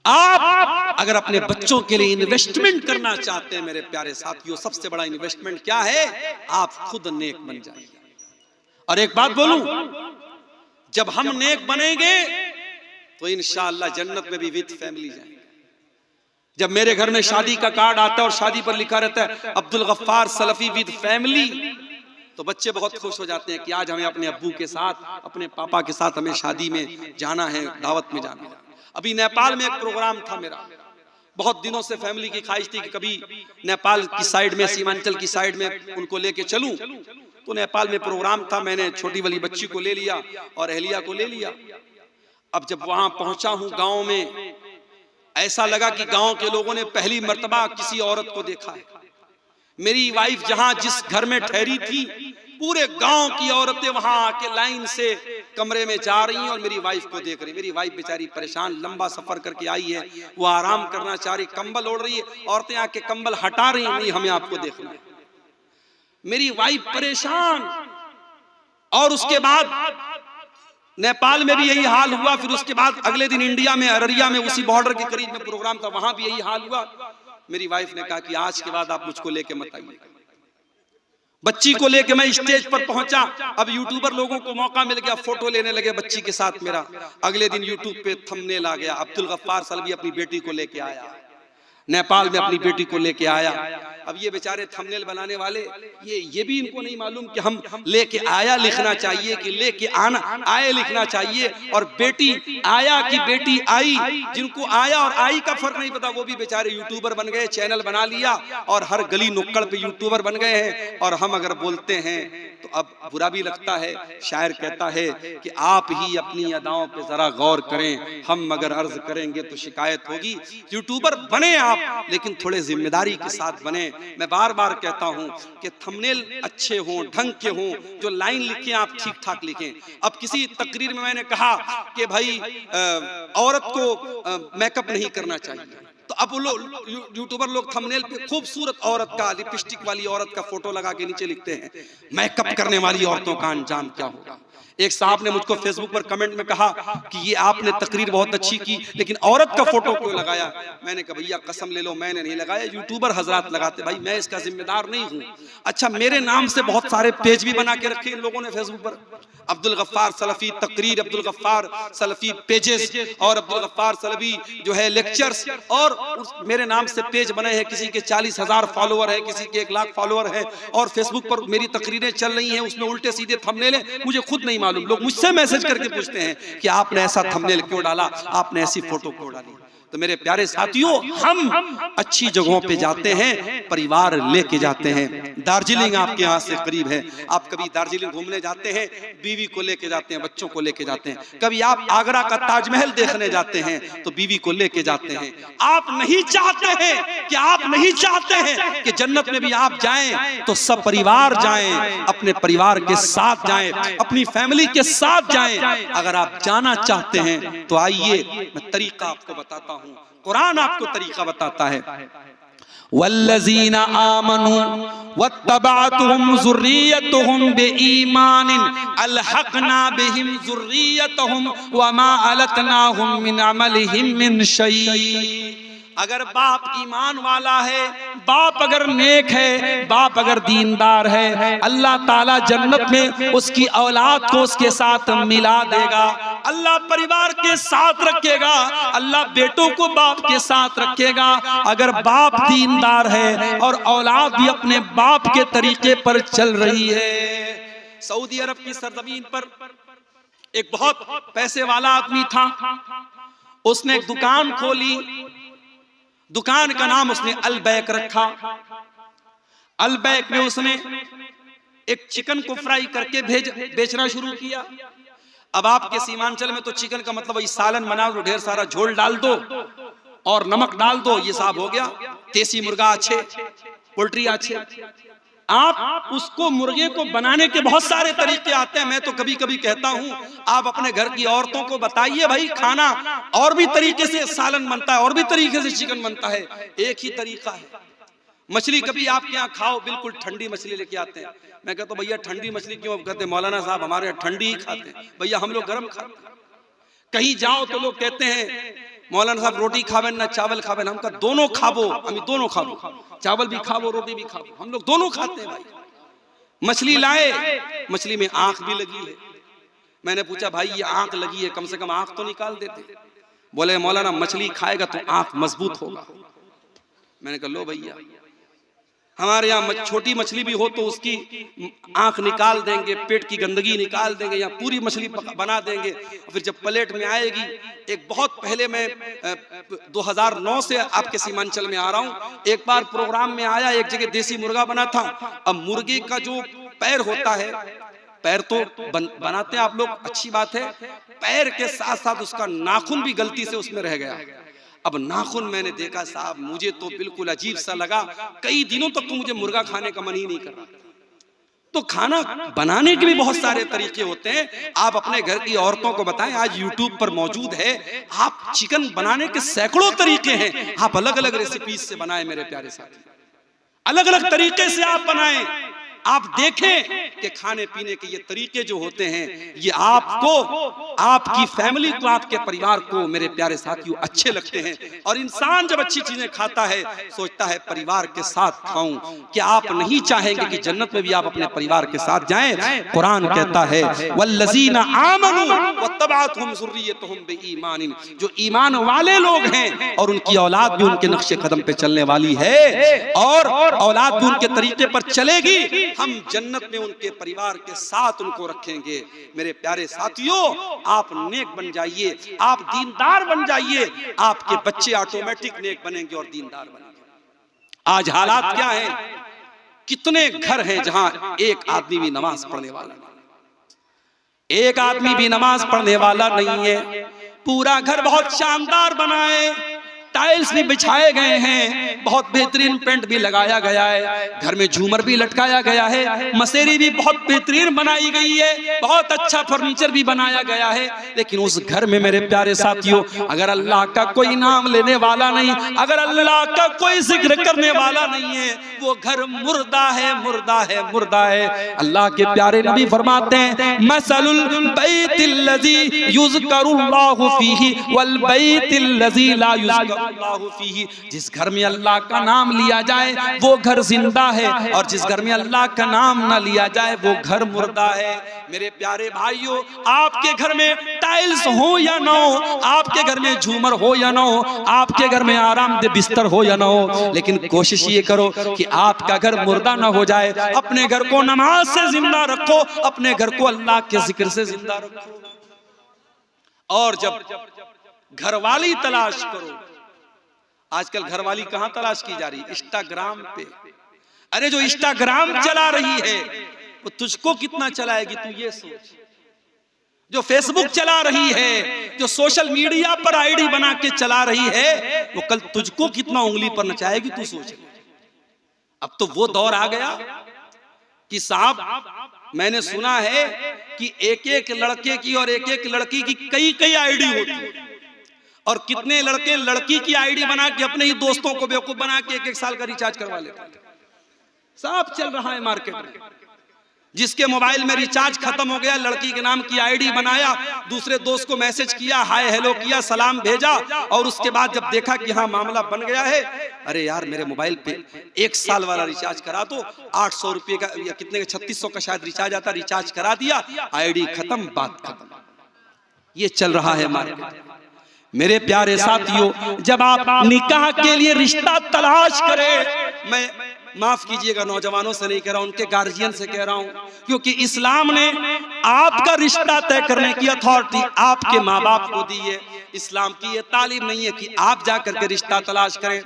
आप अगर अपने बच्चों के लिए इन्वेस्टमेंट करना चाहते हैं मेरे प्यारे साथियों, सबसे बड़ा इन्वेस्टमेंट क्या है? आप खुद नेक बन जाइए। और एक बात बोलूं, जब हम नेक बनेंगे तो इंशाअल्लाह जन्नत में भी विद फैमिली जाएंगे। जब मेरे घर में शादी का कार्ड आता है और शादी पर लिखा रहता है अब्दुल गफ्फार सलफी विद फैमिली, तो बच्चे बहुत खुश हो जाते हैं कि आज हमें अपने अब्बू के साथ, अपने पापा के साथ हमें शादी में जाना है, दावत में जाना है। अभी नेपाल में एक प्रोग्राम था मेरा, बहुत दिनों से फैमिली की ख्वाहिश थी कि कभी नेपाल की साइड में, सीमांचल की साइड में उनको लेके चलूं। तो नेपाल में प्रोग्राम था, मैंने छोटी वाली बच्ची को ले लिया और अहलिया को ले लिया। अब जब वहां पहुंचा हूं गांव में, ऐसा लगा कि गांव के लोगों ने पहली मर्तबा किसी औरत को देखा है। मेरी वाइफ जहां जिस घर में ठहरी थी, पूरे गांव की औरतें वहां आके लाइन से कमरे में जा रही हैं और मेरी वाइफ को देख रही। मेरी वाइफ बेचारी परेशान, लंबा सफर करके आई है, वो आराम करना चाह रही, कंबल ओढ़ रही है, औरतें आके कंबल हटा रही, नहीं हमें आपको देखना है। मेरी वाइफ परेशान। और उसके बाद नेपाल में भी यही हाल हुआ। फिर उसके बाद अगले दिन इंडिया में, अररिया में, उसी बॉर्डर के करीब में प्रोग्राम था, वहां भी यही हाल हुआ। मेरी वाइफ ने कहा कि आज के बाद आप मुझको लेके मत आइए। बच्ची को लेके मैं स्टेज पर पहुंचा। अब यूट्यूबर लोगों को मौका मिल गया, फोटो लेने लगे बच्ची के साथ मेरा। अगले दिन यूट्यूब पे थंबनेल आ गया, अब्दुल गफ्फार सलफी अपनी बेटी को लेके आया। नेपाल में अपनी बेटी को लेके आया। अब ये बेचारे थंबनेल बनाने वाले ये भी इनको नहीं मालूम कि हम लेके आया लिखना चाहिए कि लेके आना आए लिखना चाहिए, और बेटी आया कि बेटी आई। जिनको आया और आई का फर्क नहीं पता वो भी बेचारे यूट्यूबर बन गए, चैनल बना लिया और हर गली नुक्कड़ पे यूट्यूबर बन गए हैं। और हम अगर बोलते हैं तो अब बुरा भी लगता है। शायर कहता है कि आप ही अपनी अदाओं पे जरा गौर करें, हम अगर अर्ज करेंगे तो शिकायत होगी। यूट्यूबर बने आप, लेकिन थोड़े जिम्मेदारी के साथ बने। मैं बार बार कहता हूं कि थंबनेल अच्छे हों, ढंग के हों, जो लाइन लिखें आप ठीक ठाक लिखें। अब किसी तकरीर में मैंने कहा कि भाई औरत को मेकअप नहीं करना चाहिए, तो अब वो लोग यूट्यूबर लोग थंबनेल पे खूबसूरत औरत का, लिपस्टिक वाली औरत का फोटो लगा के नीचे लिखते हैं मेकअप करने वाली औरतों का अंजाम क्या होगा। एक साहब ने मुझको फेसबुक पर कमेंट में कहा कि ये आपने तकरीर बहुत अच्छी की, लेकिन औरत का फोटो क्यों लगाया। मैंने कहा भैया कसम ले लो मैंने नहीं लगाया, यूट्यूबर हजरात लगाते, भाई मैं इसका जिम्मेदार नहीं हूँ। अच्छा, मेरे नाम से बहुत सारे पेज भी बना के रखे इन लोगों ने फेसबुक पर, अब्दुल गफ्फार सलफी तकरीर, अब्दुल गफ्फार सलफी पेजेस और अब्दुल गफ्फार सलफी जो है लेक्चर्स, और मेरे नाम से पेज बने हैं। किसी के 40,000 फॉलोअर है, किसी के 1 लाख फॉलोअर है, और फेसबुक पर मेरी तकरीरें चल रही हैं, उसमें उल्टे सीधे थंबनेल है, मुझे खुद नहीं मालूम। लोग मुझसे मैसेज करके पूछते हैं कि आपने ऐसा थंबनेल क्यों डाला, आपने ऐसी फोटो क्यों डाली। तो मेरे प्यारे साथियों, हम अच्छी जगहों पे जाते हैं, परिवार लेके जाते हैं। दार्जिलिंग आपके यहाँ से करीब है, आप कभी दार्जिलिंग घूमने जाते हैं, बीवी को लेके जाते हैं, बच्चों को लेके जाते हैं। कभी आप आगरा का ताजमहल देखने जाते हैं तो बीवी को लेके जाते हैं। आप नहीं चाहते हैं कि जन्नत में भी आप जाएं तो सब परिवार जाएं, अपने परिवार के साथ जाएं, अपनी फैमिली के साथ जाएं। अगर आप जाना चाहते हैं तो आइए, मैं तरीका आपको बताता हूं, कुरान आपको तरीका बताता है। वल्लज़ीना आमनू वत्तबअतहुम ज़ुर्रिय्यतुहुम बिईमानिन अलहक़ना बिहिम ज़ुर्रिय्यतहुम वमा अलतनाहुम मिन अमलिहिम मिन शै। अगर बाप ईमान वाला है, बाप अगर नेक है, बाप अगर दीनदार है, अल्लाह ताला जन्नत में उसकी औलाद को उसके साथ मिला देगा। अल्लाह परिवार के साथ रखेगा, अल्लाह बेटों को बाप के साथ रखेगा। अगर बाप दीनदार है और औलाद भी अपने बाप के तरीके पर चल रही है। सऊदी अरब की सरजमीन पर एक बहुत पैसे वाला आदमी था, उसने एक दुकान खोली। दुकान का नाम उसने अलबैक रखा। अलबैक में उसने एक चिकन को फ्राई करके बेचना शुरू किया। अब आपके सीमांचल में तो चिकन का मतलब वही सालन बना दो, ढेर सारा झोल डाल दो और नमक डाल दो, ये साहब हो गया। देसी मुर्गा अच्छे, पोल्ट्री अच्छे। आप उसको मुर्गे को बनाने के बहुत सारे तरीके आते हैं। मैं तो कभी कभी कहता हूं आप अपने घर की औरतों को बताइए भाई, खाना और भी तरीके से सालन बनता है, और भी तरीके से चिकन बनता है, एक ही तरीका है। मछली कभी आपके यहाँ खाओ, बिल्कुल ठंडी मछली लेके आते हैं। मैं कहता हूं भैया ठंडी मछली क्यों? कहते मौलाना साहब हमारे यहाँ ठंडी ही खाते हैं। भैया हम लोग गर्म खाते हैं। कहीं जाओ तो लोग कहते हैं मौलाना साहब रोटी खावे ना चावल खावे, हम का दोनों खाबो, हम दोनों खाबो, चावल भी खाबो रोटी भी खाबो, हम लोग दोनों खाते हैं भाई। मछली लाए, मछली में आंख भी लगी है। मैंने पूछा भाई ये आंख लगी है, कम से कम आंख तो निकाल देते। बोले मौलाना मछली खाएगा तो आंख मजबूत होगा। मैंने कहा लो भैया, हमारे यहाँ छोटी मछली भी हो तो उसकी आंख निकाल देंगे, पेट की गंदगी निकाल देंगे, या पूरी मछली बना देंगे। फिर जब प्लेट में आएगी, एक बहुत पहले मैं 2009 से आपके सीमांचल में आ रहा हूँ, एक बार प्रोग्राम में आया, एक जगह देसी मुर्गा बना था। अब मुर्गे का जो पैर होता है, पैर तो बनाते हैं आप लोग, अच्छी बात है, पैर के साथ साथ उसका नाखून भी गलती से उसमें रह गया। अब नाखून मैंने देखा साहब, मुझे तो बिल्कुल अजीब सा लगा। कई दिनों तक तो मुझे मुर्गा खाने का मन ही नहीं कर रहा। तो खाना बनाने के भी बहुत सारे तरीके होते हैं। आप अपने घर की औरतों को बताएं, आज यूट्यूब पर मौजूद है, आप चिकन बनाने के सैकड़ों तरीके हैं। आप अलग अलग रेसिपीज से बनाएं मेरे प्यारे साथी, अलग अलग तरीके से आप बनाएं। आप देखें कि खाने पीने के ये तरीके जो होते हैं ये आपको, आपकी फैमिली को, आपके परिवार को मेरे प्यारे साथियों अच्छे लगते हैं। और इंसान जब अच्छी चीजें खाता है सोचता है परिवार के साथ खाऊं। क्या आप नहीं चाहेंगे कि जन्नत में भी आप अपने परिवार के साथ जाएं? कुरान कहता है वल्लज़ीना आमनू वत्तबअतहुम ज़ुर्रिय्यतुहुम बिईमानिन, जो ईमान वाले लोग हैं और उनकी औलाद भी उनके नक्शे कदम पे चलने वाली है और औलाद भी उनके तरीके पर चलेगी, हम जन्नत में उनके परिवार के साथ उनको रखेंगे। मेरे प्यारे साथियों, आप नेक बन जाइए, आप दीनदार बन जाइए, आपके बच्चे ऑटोमेटिक नेक बनेंगे और दीनदार बनेंगे। आज हालात क्या है? कितने घर हैं जहां एक आदमी भी नमाज पढ़ने वाला नहीं, एक आदमी भी नमाज पढ़ने वाला नहीं है। पूरा घर बहुत शानदार बना है, टाइल्स भी बिछाए गए हैं, बहुत बेहतरीन पेंट भी लगाया गया है, घर में झूमर भी लटकाया गया है, मसेरी भी बहुत बेहतरीन बनाई गई है, बहुत अच्छा फर्नीचर भी बनाया गया है। लेकिन उस घर में मेरे प्यारे साथियों अगर अल्लाह का कोई नाम लेने वाला नहीं, अगर अल्लाह का कोई जिक्र करने वाला नहीं है, वो घर मुर्दा है, मुर्दा है, मुर्दा है। अल्लाह के प्यारे नबी फरमाते हैं मसलुल बैतिल्लज़ी युज़करुल्लाहु फीही वल बैतिल्लज़ी ला युज़करुल्लाहु फीही, जिस घर में अल्लाह का नाम लिया जाए वो घर जिंदा है और जिस घर में अल्लाह का नाम ना लिया जाए वो घर मुर्दा है। मेरे प्यारे भाइयों, आपके घर में टाइल्स हो या ना हो, आपके घर में झूमर हो या ना हो, आपके घर में आरामदेह बिस्तर हो या ना हो, लेकिन कोशिश ये करो कि आपका घर मुर्दा ना हो जाए। अपने घर को नमाज से जिंदा रखो, अपने घर को अल्लाह के जिक्र से जिंदा रखो। और जब घरवाली तलाश करो, आजकल घरवाली कहां तलाश की जा रही? इंस्टाग्राम पे। अरे जो इंस्टाग्राम चला रही है वो तुझको कितना चलाएगी तू ये सोच। जो फेसबुक चला रही है, जो सोशल मीडिया पर आईडी बना के चला रही है, वो कल तुझको कितना उंगली पर नचाएगी तू सोच। अब तो वो दौर आ गया कि साहब मैंने सुना है कि एक एक लड़के की और एक एक लड़की की कई कई आईडी होती है और कितने लड़के लड़की की आईडी बना के अपने ही दोस्तों को बेवकूफ बना के एक एक साल का रिचार्ज करवा लेते हैं। सब चल रहा है मार्केट में। जिसके मोबाइल में रिचार्ज खत्म हो गया, लड़की के नाम की आईडी बनाया, दूसरे दोस्त को मैसेज किया, हाय हेलो किया, सलाम भेजा, और उसके बाद जब देखा कि हाँ मामला बन गया है, अरे यार मेरे मोबाइल पे 1 साल वाला रिचार्ज करा दो, 800 रुपये का या कितने का 3600 का शायद रिचार्ज आता, रिचार्ज करा दिया, आईडी खत्म, बात खत्म। ये चल रहा है मार्केट। मेरे प्यारे साथियों, जब आप निकाह के लिए रिश्ता तलाश करें, मैं माफ कीजिएगा नौजवानों से नहीं कह रहा हूं, उनके गार्जियन से कह रहा हूं, क्योंकि इस्लाम ने आपका रिश्ता तय करने की अथॉरिटी आपके माँ बाप को दी है। इस्लाम की ये तालीम नहीं है कि आप जाकर के रिश्ता तलाश करें।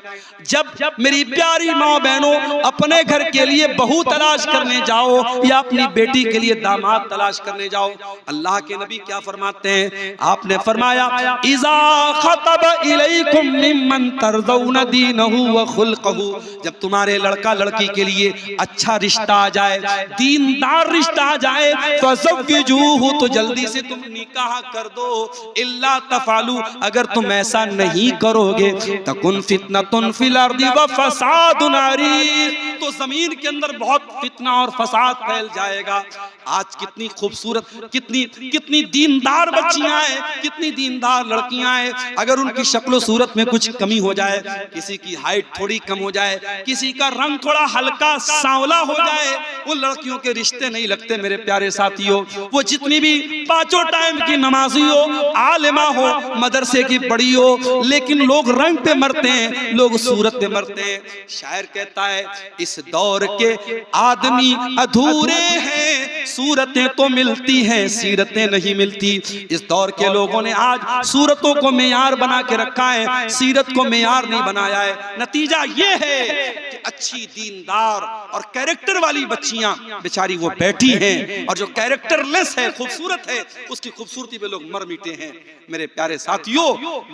जब मेरी प्यारी माँ बहनों अपने घर के लिए बहू तलाश करने जाओ या अपनी बेटी के लिए दामाद तलाश करने जाओ, अल्लाह के नबी क्या फरमाते हैं? आपने फरमाया इज़ा खतब इलैकुम मिम्मन तर्ज़ौन दीनहु व खुल्क़हु, जब तुम्हारे लड़का लड़की के लिए अच्छा रिश्ता आ जाए, दीनदार रिश्ता आ जाए, फज़व्विजूहु, तो जल्दी से तुम निकाह कर दो। इल्ला तफ़अलू, अगर तुम ऐसा नहीं करोगे, तकुन फितनतुन फिल अर्दि व फसादुन अरीद, तो जमीन के अंदर बहुत फितना और फसाद फैल जाएगा। आज कितनी खूबसूरत, कितनी दीनदार बच्चियां हैं, कितनी दीनदार लड़कियां हैं, अगर उनकी शक्ल सूरत में कुछ कमी हो जाए, किसी की हाइट थोड़ी कम हो जाए, किसी का रंग थोड़ा हल्का सांवला हो जाए, उन लड़कियों के रिश्ते नहीं लगते। मेरे प्यारे साथियों, वो जितनी भी 5 टाइम की नमाजी हो, आलिमा हो, मदरसे की बड़ी हो, लेकिन लोग रंग पे मरते हैं, लोग सूरत पे मरते हैं। शायर कहता है इस दौर के आदमी अधूरे हैं, सूरतें तो मिलती हैं, सीरतें नहीं मिलती। इस दौर के लोगों ने आज सूरतों को मेयार बना के रखा है, सीरत को मेयार नहीं बनाया है। नतीजा ये है कि अच्छी दीनदार और कैरेक्टर वाली बच्चियां बेचारी वो बैठी हैं, और जो कैरेक्टर केयरलेस है, खूबसूरत है, उसकी खूबसूरती पे लोग मर मिटे हैं। मेरे प्यारे साथियों,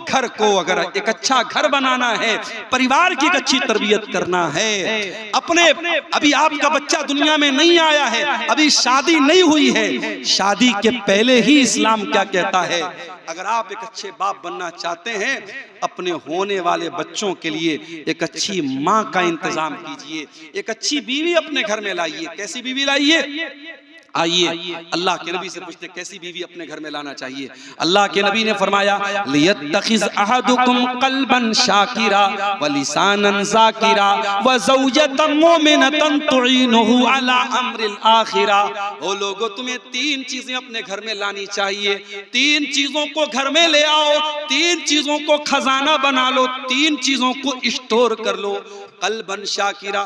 घर को अगर एक अच्छा घर बनाना है, परिवार की एक अच्छी तरबियत करना है, अपने अभी आपका बच्चा दुनिया में नहीं आया है, अभी शादी नहीं हुई है, शादी के पहले ही इस्लाम क्या कहता है, अगर आप एक अच्छे बाप बनना चाहते हैं, अपने होने वाले बच्चों के लिए एक अच्छी माँ का इंतजाम कीजिए, एक अच्छी बीवी अपने घर में लाइए। कैसी बीवी लाइए? आइए अल्लाह के नबी से पूछते कैसी बीवी अपने घर में लाना चाहिए। अल्लाह के नबी ने फरमाया, लियत्तखिज़ अहदुकुम क़ल्बन शाकिरा व लिसानन ज़ाकिरा व ज़ौजतन मुमिनतन तुईनुहु अला अम्रिल आखिरा। ओ लोगों, तुम्हें 3 चीजें अपने घर में लानी चाहिए। 3 चीजों को घर में ले आओ, 3 चीजों को खजाना बना लो, 3 चीजों को स्टोर कर लो। कल्बन शाकिरा,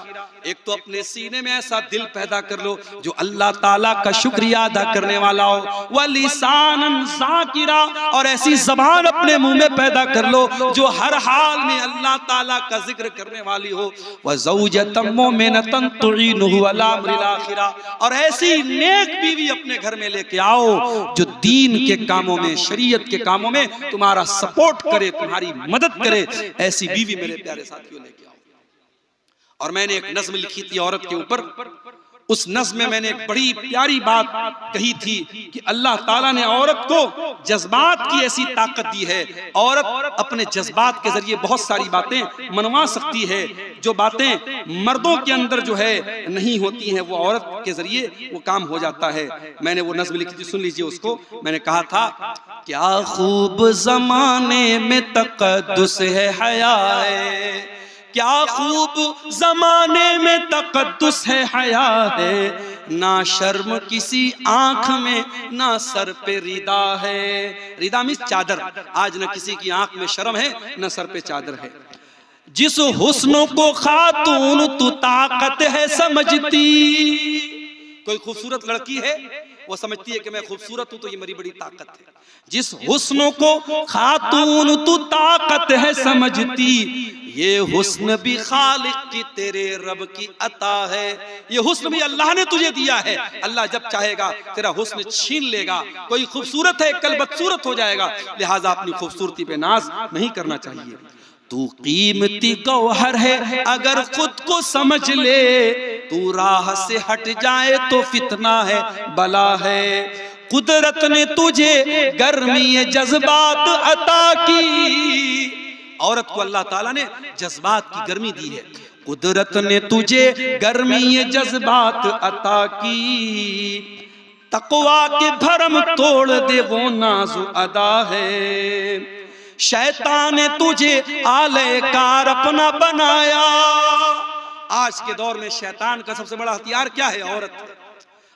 एक तो अपने सीने में ऐसा दिल पैदा कर लो जो अल्लाह ताला का शुक्रिया अदा करने वाला हो। व लिसानन ज़ाकिरा, और ऐसी ज़बान अपने मुंह में पैदा कर लो जो हर हाल में अल्लाह ताला का जिक्र करने वाली हो। व ज़ौजतन मुमिनतन तुईनुहु अला अम्रिल आखिरा, और ऐसी नेक बीवी अपने घर में लेके आओ जो दीन के कामों में, शरीयत के कामों में तुम्हारा सपोर्ट करे, तुम्हारी मदद करे। ऐसी बीवी मेरे प्यारे साथियों लेके आओ। और मैंने एक नज़्म लिखी थी औरत के ऊपर, उस नज़्म में मैंने एक बड़ी प्यारी बात कही थी कि अल्लाह ताला ने औरत को जज्बात की ऐसी ताकत दी है। औरत अपने जज्बात के जरिए बहुत सारी बातें मनवा सकती है, जो बातें मर्दों के अंदर जो है नहीं होती हैं, वो औरत के जरिए वो काम हो जाता है। मैंने वो नज़्म लिखी थी, सुन लीजिए उसको। मैंने कहा था, क्या खूब ज़माने में तक़द्दुस है हया है, क्या खूब जमाने में तक़द्दुस है हया है, ना शर्म किसी आंख में ना सर पे रिदा है। रिदा मीन्स चादर। आज न किसी की आंख में शर्म है न सर पे चादर है। जिस हुस्न को खातून तू ताकत है समझती, कोई खूबसूरत लड़की है वो समझती है कि मैं खूबसूरत हूं तो ये मेरी बड़ी ताकत है। जिस हुस्न को खातून तू ताकत है समझती, ये हुस्न भी खालिक की तेरे रब की अता है। ये हुस्न भी अल्लाह ने तुझे दिया है। अल्लाह जब चाहेगा तेरा हुस्न छीन लेगा। कोई खूबसूरत है कल बदसूरत हो जाएगा, लिहाजा अपनी खूबसूरती पे नाज नहीं करना चाहिए। तू कीमती गौहर है अगर खुद को समझ ले, तू राह से हट जाए तो फितना है, बला है। कुदरत ने तुझे गर्मी जज्बात अता की, औरत को अल्लाह ताला ने जज्बात की गर्मी दी है। कुदरत ने तुझे गर्मी जज्बात अता की, तकवा के भरम तोड़ दे वो नाज़ु अदा है। शैतान ने तुझे आलेकार अपना बनाया। आज के दौर में शैतान का सबसे बड़ा हथियार क्या है? औरत।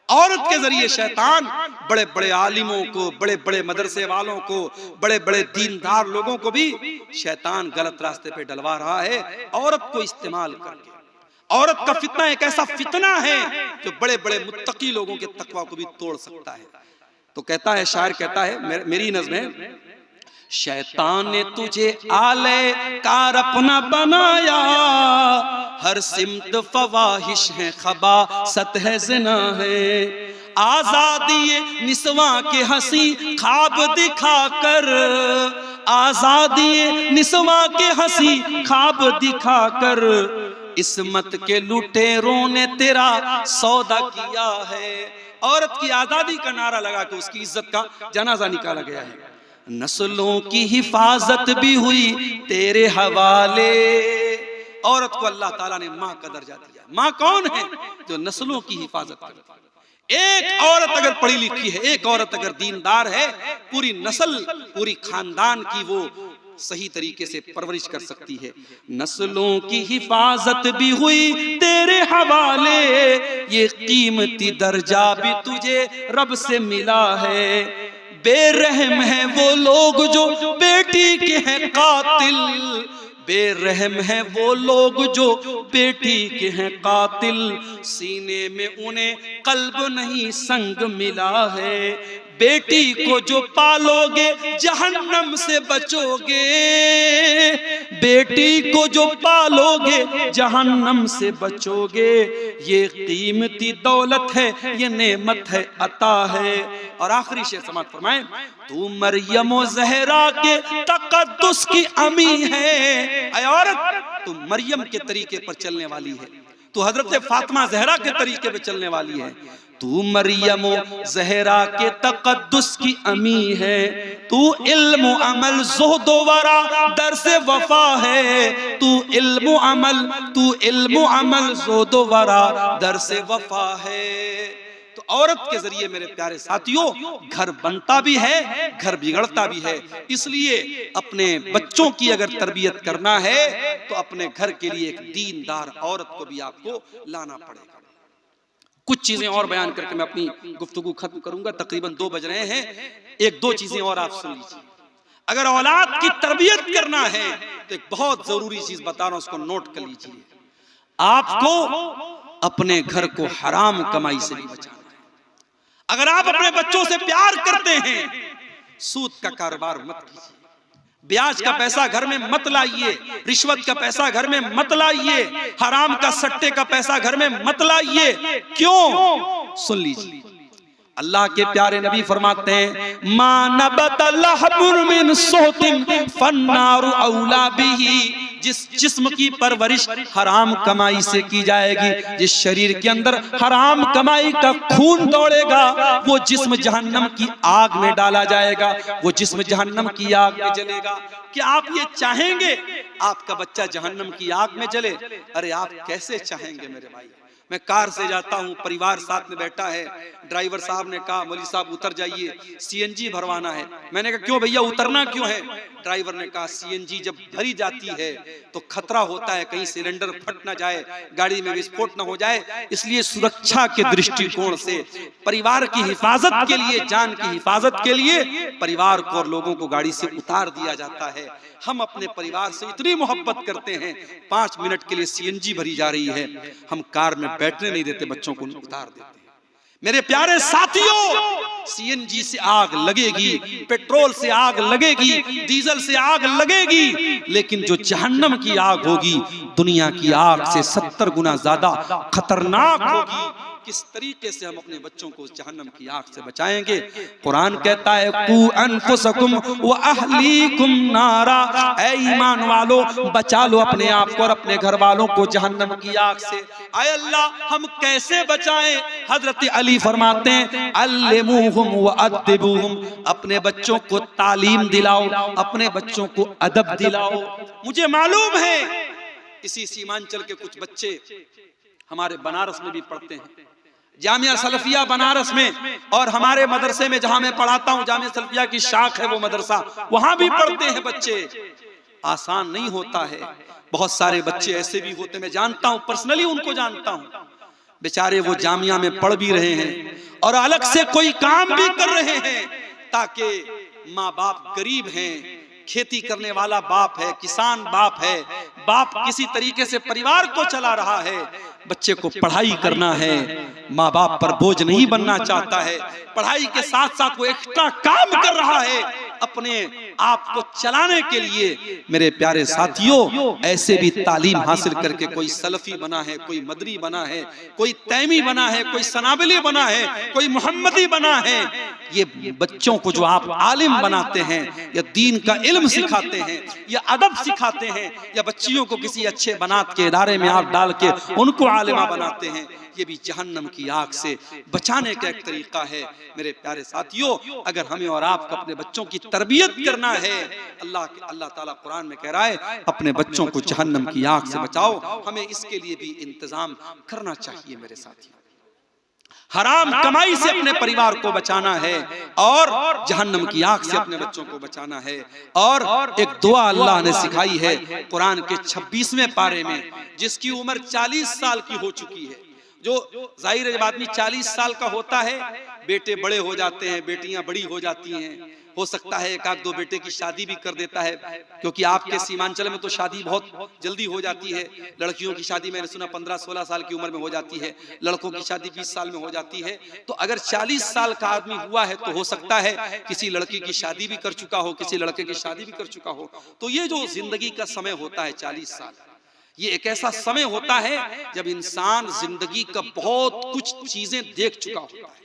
औरत के जरिए शैतान बड़े बड़े आलिमों को, बड़े बड़े मदरसे वालों को, बड़े बड़े दीनदार लोगों को भी शैतान गलत रास्ते पे डलवा रहा है, औरत को इस्तेमाल करके। औरत का फितना एक ऐसा फितना है जो बड़े बड़े मुत्तकी लोगों के तकवा को भी तोड़ सकता है। तो कहता है शायर, कहता है, मेरी नज़्म है, शैतान ने तुझे आले कार अपना बनाया, हर सिमत फवाहिश है, खबा सत है, ज़िना है। आजादी निस्वा के हंसी ख्वाब दिखाकर, आजादी निस्वा के हंसी ख्वाब दिखाकर, इस्मत के लुटेरों ने तेरा सौदा किया है। औरत की आजादी का नारा लगा के उसकी इज्जत का जनाजा निकाला गया है। नस्लों की हिफाजत भी हुई तेरे हवाले। औरत को अल्लाह ताला ने माँ का दर्जा दिया। माँ कौन है? जो नस्लों की हिफाजत करती है। एक औरत अगर पढ़ी लिखी है, एक औरत अगर दीनदार है, पूरी नस्ल, पूरी खानदान की वो सही तरीके से परवरिश कर सकती है। नस्लों की हिफाजत भी हुई तेरे हवाले, ये कीमती दर्जा भी तुझे रब से मिला है। बेरहम है वो लोग जो बेटी के हैं कातिल, बेरहम है वो लोग जो बेटी के हैं कातिल, सीने में उन्हें कल्ब नहीं संग मिला है। बेटी को जो पालोगे जहन्नम से बचोगे, बेटी को जो पालोगे जहन्नम से बचोगे। ये कीमती दौलत है, ये नेमत है, अता है। और आखिरी शेर समाप्त फरमाए, तू मरियम ज़हरा के तक़द्दुस की अमी है। ऐ औरत, तू मरियम के तरीके पर चलने वाली है, तू हजरत फातिमा ज़हरा के तरीके पर चलने वाली है। तू मरियम ज़हरा के तक़द्दुस की अमी है। तू इल्म अमल ज़ुहद वरा दर्स वफा है। तू इल्म अमल ज़ुहद वरा दर्स वफा है। तो औरत के जरिए मेरे प्यारे साथियों घर बनता भी है, घर बिगड़ता भी है। इसलिए अपने बच्चों की अगर तरबियत करना है तो अपने घर के लिए एक दीनदार औरत को भी आपको लाना पड़ेगा। कुछ चीजें और बयान करके मैं अपनी गुफ्तगू खत्म करूंगा, तकरीबन 2 बज रहे हैं। एक दो चीजें और आप सुन लीजिए। अगर औलाद की तरबियत करना है तो एक बहुत जरूरी चीज बता रहा हूं, उसको नोट कर लीजिए। आपको अपने घर को हराम कमाई से भी बचाना है। अगर आप अपने बच्चों से प्यार करते हैं, सूद का कारोबार मत कीजिए, ब्याज का पैसा घर में मत लाइए, रिश्वत का पैसा घर में मत लाइए, हराम का सट्टे का पैसा घर में मत लाइए। क्यों? सुन लीजिए, अल्लाह के प्यारे नबी फरमाते हैं, मा नबता लहबुन मिन सोतिन फन्नारु औला बिही। जिस जिस्म की परवरिश हराम कमाई से की जाएगी, जिस शरीर के अंदर हराम कमाई का खून दौड़ेगा, वो जिस्म जहन्नम की आग में डाला जाएगा, वो जिस्म जहन्नम की आग में जलेगा। क्या आप ये चाहेंगे आपका बच्चा जहन्नम की आग में जले? अरे आप कैसे चाहेंगे मेरे भाई। मैं कार से जाता हूँ, परिवार साथ में बैठा है, ड्राइवर साहब ने कहा मौलवी साहब उतर जाइए, सीएनजी भरवाना है। मैंने कहा क्यों भैया, उतरना क्यों है? ड्राइवर ने कहा सीएनजी जब भरी जाती है तो खतरा होता है कहीं सिलेंडर फट ना जाए, गाड़ी में विस्फोट ना हो जाए, इसलिए सुरक्षा के दृष्टिकोण से, परिवार की हिफाजत के लिए, जान की हिफाजत के लिए परिवार को और लोगों को गाड़ी से उतार दिया जाता है। हम अपने परिवार से इतनी मोहब्बत करते हैं, 5 मिनट के लिए सीएनजी भरी जा रही है, हम कार में बैठने नहीं देते, बच्चों को उतार देते हैं। मेरे प्यारे साथियों, सीएनजी से आग लगेगी, पेट्रोल से आग लगेगी, डीजल से आग लगेगी, लेकिन जो जहन्नम की आग होगी दुनिया की आग से 70 गुना ज्यादा खतरनाक होगी। किस तरीके से हम अपने बच्चों को जहन्नम की आग से बचाएंगे? कुरान कहता है, कू अनफुसकुम व अहलीकुम नारा। ऐ ईमान वालों, बचा लो अपने आप को और अपने घर वालों को जहन्नम की आग से। आय अल्लाह, हम कैसे बचाएं? हजरत अली फरमाते हैं, अल्लिमुहुम व अद्दिबुहुम। अपने बच्चों को तालीम दिलाओ, अपने बच्चों को अदब दिलाओ। मुझे मालूम है इसी सीमांचल के कुछ बच्चे हमारे बनारस में भी पढ़ते हैं, जामिया सलफिया बनारस में, और हमारे मदरसे में जहां मैं पढ़ाता हूं, जामिया सलफिया की शाख है वो मदरसा, वहां भी पढ़ते हैं बच्चे। आसान नहीं होता है, बहुत सारे बच्चे ऐसे भी होते, मैं जानता हूं, पर्सनली उनको जानता हूं, बेचारे वो जामिया में पढ़ भी रहे हैं और अलग से कोई काम भी कर रहे हैं, ताकि माँ बाप गरीब हैं, खेती करने वाला बाप है, किसान बाप है, बाप किसी तरीके से परिवार को चला रहा है, बच्चे को पढ़ाई करना है, माँ बाप पर बोझ नहीं बनना चाहता है, पढ़ाई के साथ साथ वो एक्स्ट्रा काम कर रहा है अपने आप को चलाने के लिए। मेरे प्यारे साथियों, ऐसे भी तालीम हासिल करके कोई सलफी बना है, कोई मदरी बना है, कोई तैमी बना है, कोई सनाबली बना है, कोई मोहम्मदी बना है। ये बच्चों को जो आप आलिम बनाते हैं, या दीन का इल्म सिखाते हैं, या अदब सिखाते हैं, या बच्चियों को किसी अच्छे बनात के इदारे में आप डाल के उनको आलिमा बनाते हैं, ये भी जहन्नम की आग से बचाने का एक तरीका है। मेरे प्यारे साथियों, अगर हमें और आपको अपने बच्चों की तरबियत करना है, अल्लाह ताला कुरान में कह रहा है अपने बच्चों को जहन्नम की आग से बचाओ, हमें इसके लिए भी इंतजाम करना चाहिए। मेरे साथियों, हराम कमाई से अपने परिवार को बचाना है और जहन्नम की आग से अपने बच्चों को बचाना है। और एक दुआ अल्लाह ने सिखाई है कुरान के 26वें पारे में, जिसकी उम्र 40 साल की हो चुकी है। जो जाहिर है, जब आदमी 40 साल का होता है, बेटे बड़े हो जाते हैं, बेटियां बड़ी हो जाती हैं, हो सकता है एक आध दो बेटे की शादी भी कर देता है, क्योंकि आपके सीमांचल में तो शादी बहुत जल्दी हो जाती है। लड़कियों की शादी मैंने सुना 15-16 साल की उम्र में हो जाती है, लड़कों की शादी 20 साल में हो जाती है। तो अगर 40 साल का आदमी हुआ है तो हो सकता है किसी लड़की की शादी भी कर चुका हो, किसी लड़के की शादी भी कर चुका हो। तो ये जो जिंदगी का समय होता है 40 साल, ये एक ऐसा समय होता है जब इंसान जिंदगी का बहुत कुछ चीजें देख चुका होता है।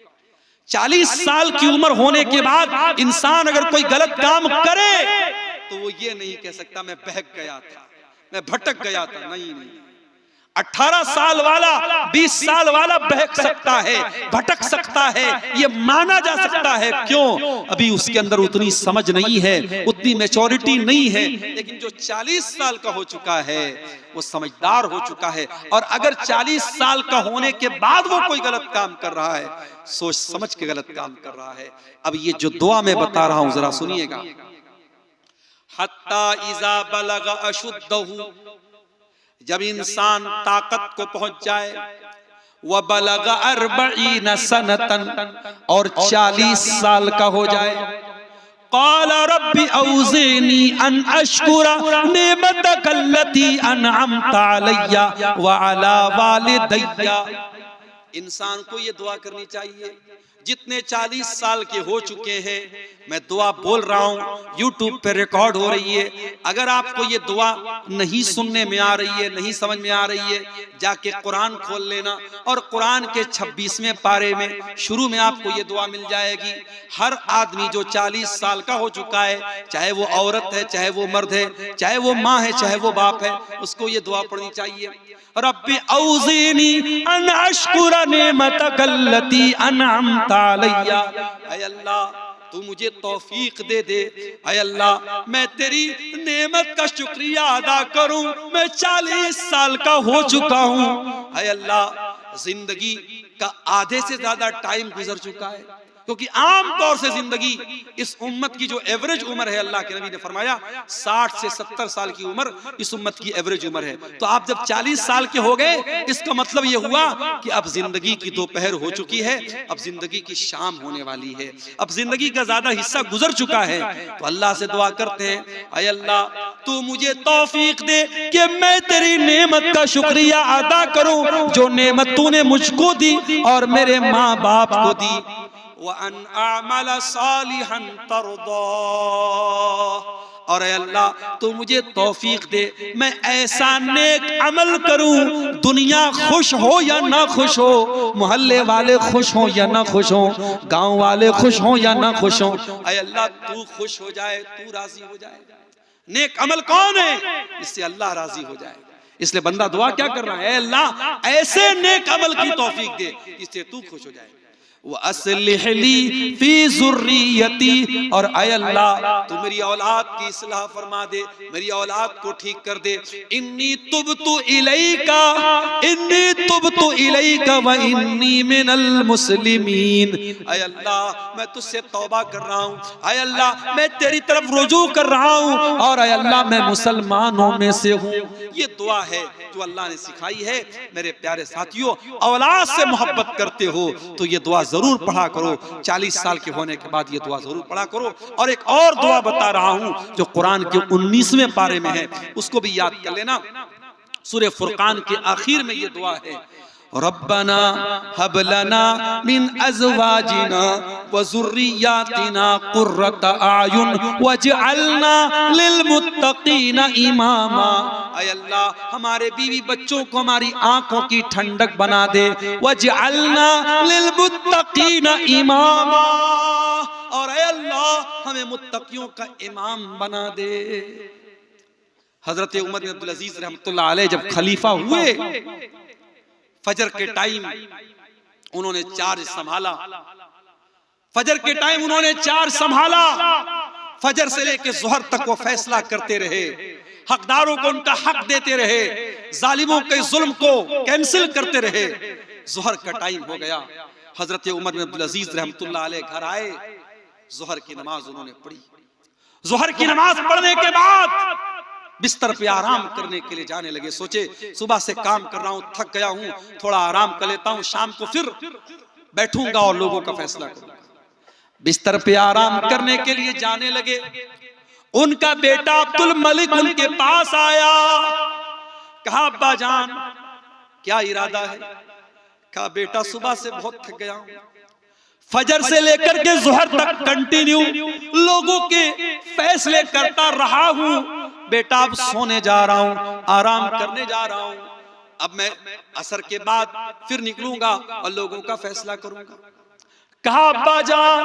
40 साल की उम्र होने के बाद इंसान अगर कोई गलत काम करे तो वो ये नहीं कह सकता मैं बहक गया था, मैं भटक गया था। नहीं, 18 साल वाला 20 साल वाला बहक सकता है, भटक सकता है, ये माना जा सकता है। क्यों? अभी उसके अंदर उतनी समझ नहीं है, उतनी मैच्योरिटी नहीं है। लेकिन जो 40 साल का हो चुका है वो समझदार हो चुका है। और अगर 40 साल का होने के बाद वो कोई गलत काम कर रहा है, सोच समझ के गलत काम कर रहा है। अब ये जो दुआ मैं बता रहा हूं जरा सुनिएगा। हत्ता इज़ा बलगा अशुद्धहु, जब इंसान ताकत को पहुंच जाए, वह बलगा 40 सनतन, और 40 साल का हो जाए, क़ाल रब्बी औज़िनी अन अश्कुरा निअमतकल्लती अनअमत अलैया व अला वालिदैया। इंसान को ये दुआ करनी चाहिए। जितने 40 साल के हो चुके हैं, मैं दुआ बोल रहा हूं, यूट्यूब पे रिकॉर्ड हो रही है। अगर आपको ये दुआ नहीं सुनने में आ रही है, नहीं समझ में आ रही है, जाके कुरान खोल लेना और कुरान के 26वें पारे में शुरू में आपको ये दुआ मिल जाएगी। हर आदमी जो 40 साल का हो चुका है, चाहे वो औरत है, चाहे वो मर्द है, चाहे वो माँ है, चाहे वो बाप है, उसको ये दुआ पढ़नी चाहिए। रब्बी औज़िनी अन अश्कुरा निअमतकल्लती अनअमत अलैया। ऐ अल्लाह तू मुझे तौफीक दे दे, ऐ अल्लाह मैं तेरी नेमत का शुक्रिया अदा करूं। मैं 40 साल का हो चुका हूं, ऐ अल्लाह जिंदगी का आधे से ज्यादा टाइम गुजर चुका है। क्योंकि आम तौर से जिंदगी इस उम्मत की जो एवरेज उम्र है, अल्लाह के नबी ने फरमाया 60 से 70 साल की उम्र इस उम्मत की एवरेज उम्र है। तो आप जब 40 साल के हो गए, इसका मतलब ये हुआ कि अब जिंदगी की दोपहर हो चुकी है, अब जिंदगी की शाम होने वाली है, अब जिंदगी का ज्यादा हिस्सा गुजर चुका है। तो अल्लाह से दुआ करते हैं, ऐ अल्लाह तू मुझे तौफीक दे कि मैं तेरी नेमत का शुक्रिया अदा करूं, जो नेमत तूने मुझको दी और मेरे माँ बाप को दी। वअन अअमल सालिहन तर्दा, और अल्लाह तो मुझे तौफीक दे मैं ऐसा नेक अमल करूं, दुनिया खुश हो या ना खुश हो, मोहल्ले वाले खुश हो या ना खुश हो, गांव वाले खुश हो या ना खुश हो, ऐ अल्लाह तू खुश हो जाए, तू राजी हो जाए। नेक अमल कौन है? इससे अल्लाह राजी हो जाए। इसलिए बंदा दुआ क्या कर रहा है? अल्लाह ऐसे नेक अमल की तौफीक दे इससे तू खुश हो जाए। वो अस्लिह ली फी ज़ुर्रियती, और ऐ अल्लाह तू मेरी औलाद की इस्लाह फरमा दे, मेरी औलाद को ठीक कर दे। इन्नी तुबतु इलैका, इन्नी तुबतु इलैका व इन्नी मिनल मुस्लिमीन। ऐ अल्लाह मैं तुझसे तौबा कर रहा हूँ, ऐ अल्लाह मैं तेरी तरफ रुजू कर रहा हूँ, और ऐ अल्लाह मैं मुसलमानों में से हूँ। ये दुआ है जो अल्लाह ने सिखाई है। मेरे प्यारे साथियों, औलाद से मोहब्बत करते हो तो ये दुआ जरूर पढ़ा करो। 40 साल के होने के बाद ये दुआ जरूर पढ़ा करो। और एक और दुआ बता रहा हूं जो कुरान के 19वें पारे में है, उसको भी याद कर लेना। सूरह फुरकान के आखिर में ये दुआ है, रब्बना हब लना मिन अज़वाजिना व ज़ुर्रियातिना कुर्रत आयुन वजअलना लिलमुत्तकीना इमामा। ऐ अल्लाह हमारे बीवी बच्चों को हमारी आंखों की ठंडक बना दे, वजअलना लिलमुत्तकीना इमामा, और ऐ अल्लाह हमें मुत्तकियों का इमाम बना दे। हजरत उमर बिन अब्दुल अजीज रहमतुल्लाह अलैह जब खलीफा हुए, फजर के टाइम उन्होंने चार्ज संभाला, फजर के टाइम उन्होंने चार्ज संभाला। फजर से लेकर ज़ोहर तक वो फैसला करते रहे, हकदारों को उनका हक देते रहे, जालिमों के जुल्म को कैंसिल करते रहे। ज़ोहर का टाइम हो गया, हजरत उमर बिन अब्दुल अजीज रहमतुल्लाह अलैह घर आए, ज़ोहर की नमाज उन्होंने पढ़ी। ज़ोहर की नमाज पढ़ने के बाद बिस्तर पे आराम करने के लिए जाने लगे। सोचे सुबह से काम कर रहा हूं, थक गया हूं, थोड़ा आराम कर लेता हूं, शाम को फिर बैठूंगा और लोगों का फैसला करूंगा। बिस्तर पे आराम करने के लिए जाने लगे। उनका बेटा अब्दुल मलिक उनके पास आया। कहा अब्बा जान क्या इरादा है? कहा बेटा सुबह से बहुत थक गया हूं, फजर से लेकर के जोहर तक कंटिन्यू लोगों के फैसले करता रहा हूं। बेटा अब सोने जा रहा हूं, आराम करने जा रहा हूं। अब मैं असर के बाद फिर निकलूंगा और लोगों का फैसला करूंगा। कहा अब्बा जान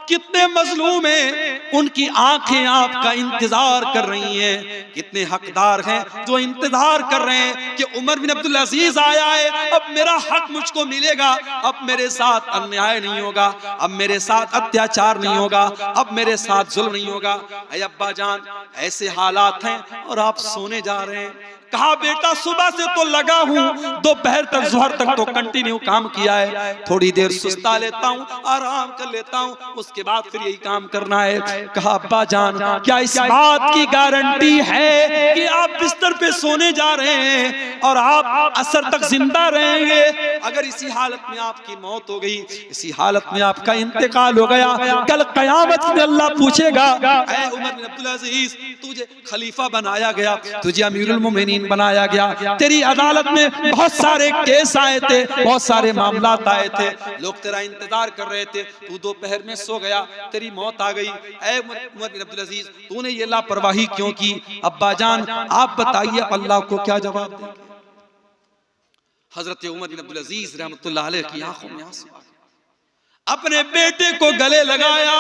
कितने मजलूम हैं, उनकी आंखें आपका इंतजार कर रही हैं। कितने हकदार हैं जो इंतजार कर रहे हैं कि उमर बिन अब्दुल अजीज आया है, अब मेरा हक मुझको मिलेगा, अब मेरे साथ अन्याय नहीं होगा, अब मेरे साथ अत्याचार नहीं होगा, अब मेरे साथ जुल्म नहीं होगा। अरे अब्बा जान ऐसे हालात हैं और आप सोने जा रहे हैं। कहा बेटा सुबह से तो लगा हूं, दोपहर तक जोहर तक तो कंटिन्यू काम किया है, थोड़ी देर सुस्ता लेता हूं, आराम कर लेता हूं, उसके बाद फिर यही काम करना है। कहा अब्बा जान क्या इस बात की गारंटी है कि आप बिस्तर पे सोने जा रहे हैं और आप असर तक जिंदा रहेंगे? अगर इसी हालत में आपकी मौत हो गई, इसी हालत में आपका इंतकाल हो गया, कल कयामत में अल्लाह पूछेगा ऐ उमर बिन अब्दुल अजीज तुझे खलीफा बनाया गया, तुझे अमीरुल मोमिनीन बनाया गया, तेरी अदालत में बहुत सारे केस आए थे, बहुत सारे मामलात आए थे, लोग तेरा इंतजार कर रहे थे, तू दोपहर में सो गया, तेरी मौत आ गई। ऐ उमर बिन अब्दुल अजीज तूने ये लापरवाही क्यों की? अब्बा जान आप बताइए अल्लाह को क्या जवाब देंगे? हजरत उमर बिन अब्दुल अजीज रहमतुल्लाह अलैह की आंखों में आंसू आ गए। अपने बेटे को गले लगाया,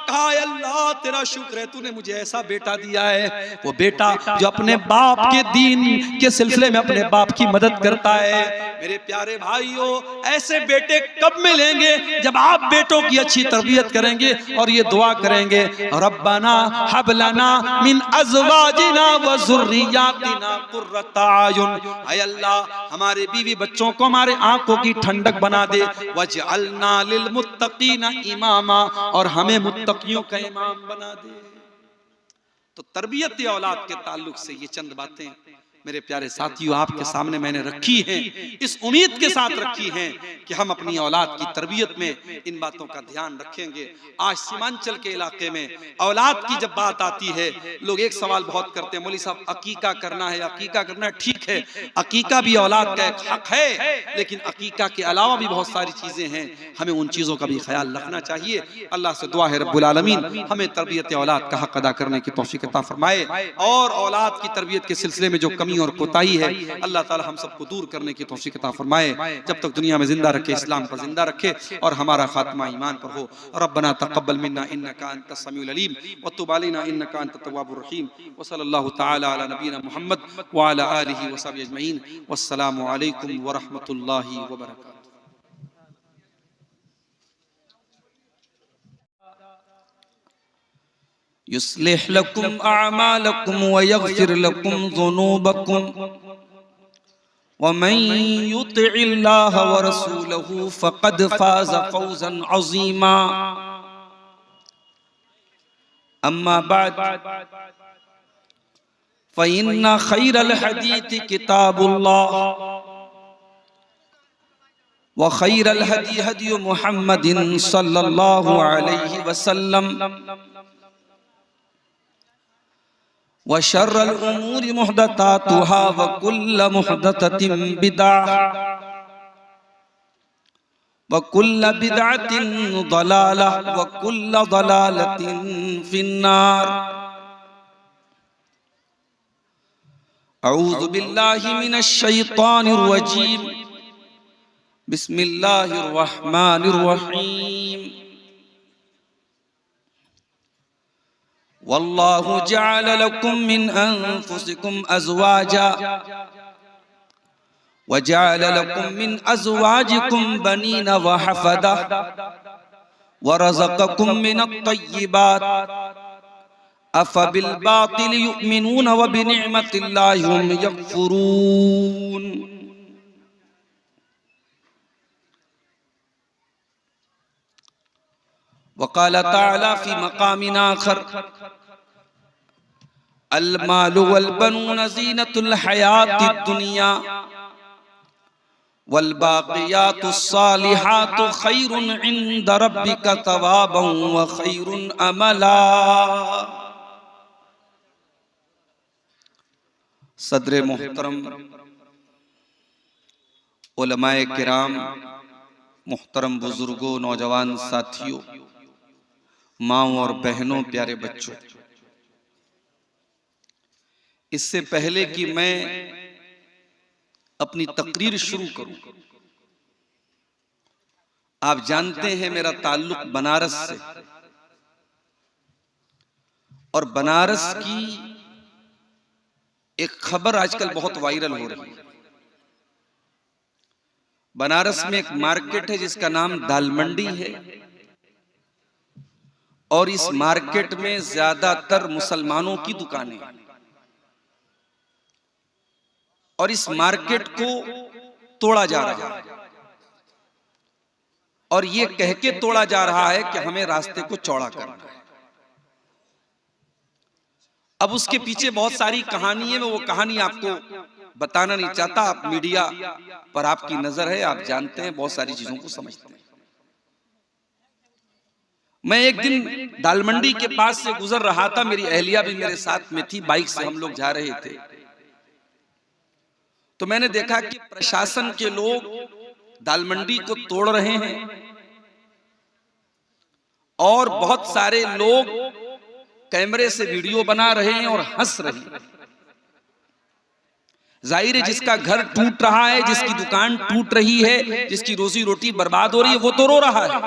कहा अल्लाह तेरा शुक्र है तूने मुझे ऐसा बेटा दिया है, वो बेटा जो अपने बाप के दीन के सिलसिले में अपने बाप की मदद करता है। मेरे प्यारे भाइयों ऐसे बेटे कब मिलेंगे? जब आप बेटों की अच्छी तरबियत करेंगे और ये दुआ करेंगे रब्बना हब लना मिन अज़वाजिना व ज़ुर्रियातिना कुर्रता आयुन, ऐ अल्लाह हमारे बीवी बच्चों को हमारे आंखों की ठंडक बना दे, वजअलना लिल मुत्तकीना इमामा और हमें मुत्तकियों का इमाम बना दे। तो तरबियत औलाद के ताल्लुक से ये चंद बातें मेरे प्यारे साथियों आपके सामने मैंने रखी हैं, इस उम्मीद के साथ रखी हैं कि हम अपनी औलाद की तरबियत में इन बातों का ध्यान रखेंगे। आज सीमांचल के इलाके में औलाद की जब बात आती है, लोग एक सवाल बहुत करते हैं, मौलवी साहब अकीका करना है, अकीका करना है। ठीक है, अकीका भी औलाद का एक हक है, लेकिन अकीका के अलावा भी बहुत सारी चीजें हैं, हमें उन चीजों का भी ख्याल रखना चाहिए। अल्लाह से दुआ है रब्बुल आलमीन हमें तरबियत औलाद का हक अदा करने की तौफीक अता फरमाए, और औलाद की तरबियत के सिलसिले में जो कमी और कोताही है अल्लाह ताला हम सबको दूर करने की तौफीक अता फरमाए। जब तक दुनिया में जिंदा रखे इस्लाम पर जिंदा रखे और हमारा खात्मा ईमान पर हो। रब्बना तक़ब्बल मिन्ना इन्नका अंतस समीउल अलीम व तुब अलैना इन्नका अंतत तव्वाबुर रहीम व सल्लल्लाहु तआला अला नबीना मुहम्मद व अला आलिहि व सहबिहि अजमईन। वस्सलामु अलैकुम व रहमतुल्लाहि व बरकातुहू। युस्लिह लकुम अअमालकुम व यग़फिर लकुम ज़ुनूबकुम व मन युतिइल्लाह व रसूलहु फ़क़द फ़ाज़ फ़ौज़न अज़ीमा। अम्मा बअद फ़इन्न ख़ैरल हदीस किताबुल्लाह व ख़ैरल हदी हदी मुहम्मदिन सल्लल्लाहु अलैहि वसल्लम व शर्रल उमूरि मुहदसातुहा व कुल्ल मुहदसतिन बिदअह व कुल्ल बिदअतिन दलालह व कुल्ल दलालतिन फिन्नार। अऊज़ु बिल्लाहि मिनश शैतानिर रजीम। बिस्मिल्लाहिर रहमानिर रहीम। वल्लाहु जअल लकुम मिन अनफुसिकुम अज़वाजा व जअल लकुम मिन अज़वाजिकुम बनीना व हफ़दा व रज़क़कुम मिनत तय्यिबात अफ़बिल बातिल युमिनून व बिनिअमतिल्लाहि हुम यकफ़ुरून। वक़ाल तआला फ़ी मक़ामिन आख़र अल मालु वल बनून ज़ीनतुल हयातिद दुनिया वल्बाक़ियातुस्सालिहातु खैरुन इंद रब्बिका तवाबन व खैरुन अमला। सदर मोहतरम, उलमाए किराम, मोहतरम बुजुर्गों, नौजवान साथियों, माओ और बहनों, प्यारे बच्चों, इससे पहले कि मैं अपनी तकरीर शुरू करूं, आप जानते हैं मेरा ताल्लुक बनारस से, और बनारस की एक खबर आजकल बहुत वायरल हो रही है। बनारस में एक मार्केट है जिसका नाम दाल मंडी है, और इस मार्केट में ज्यादातर मुसलमानों की दुकानें हैं, और इस मार्केट को तोड़ा जा रहा है, और ये कह के तोड़ा जा रहा है कि हमें रास्ते को चौड़ा करना है। अब उसके पीछे बहुत सारी कहानी है, मैं वो कहानी आपको बताना नहीं चाहता। आप मीडिया पर आपकी नजर है, आप जानते हैं, बहुत सारी चीजों को समझते हैं। मैं एक दिन दाल मंडी के पास से गुजर रहा था, मेरी अहलिया भी मेरे साथ में थी, बाइक से हम लोग जा रहे थे, तो मैंने देखा कि प्रशासन के लोग दाल मंडी को तोड़ रहे हैं, और बहुत सारे लोग कैमरे से वीडियो बना रहे हैं और हंस रहे हैं। जाहिर है जिसका घर टूट रहा है, जिसकी दुकान टूट रही है, जिसकी रोजी रोटी बर्बाद हो रही है, वो तो रो रहा है,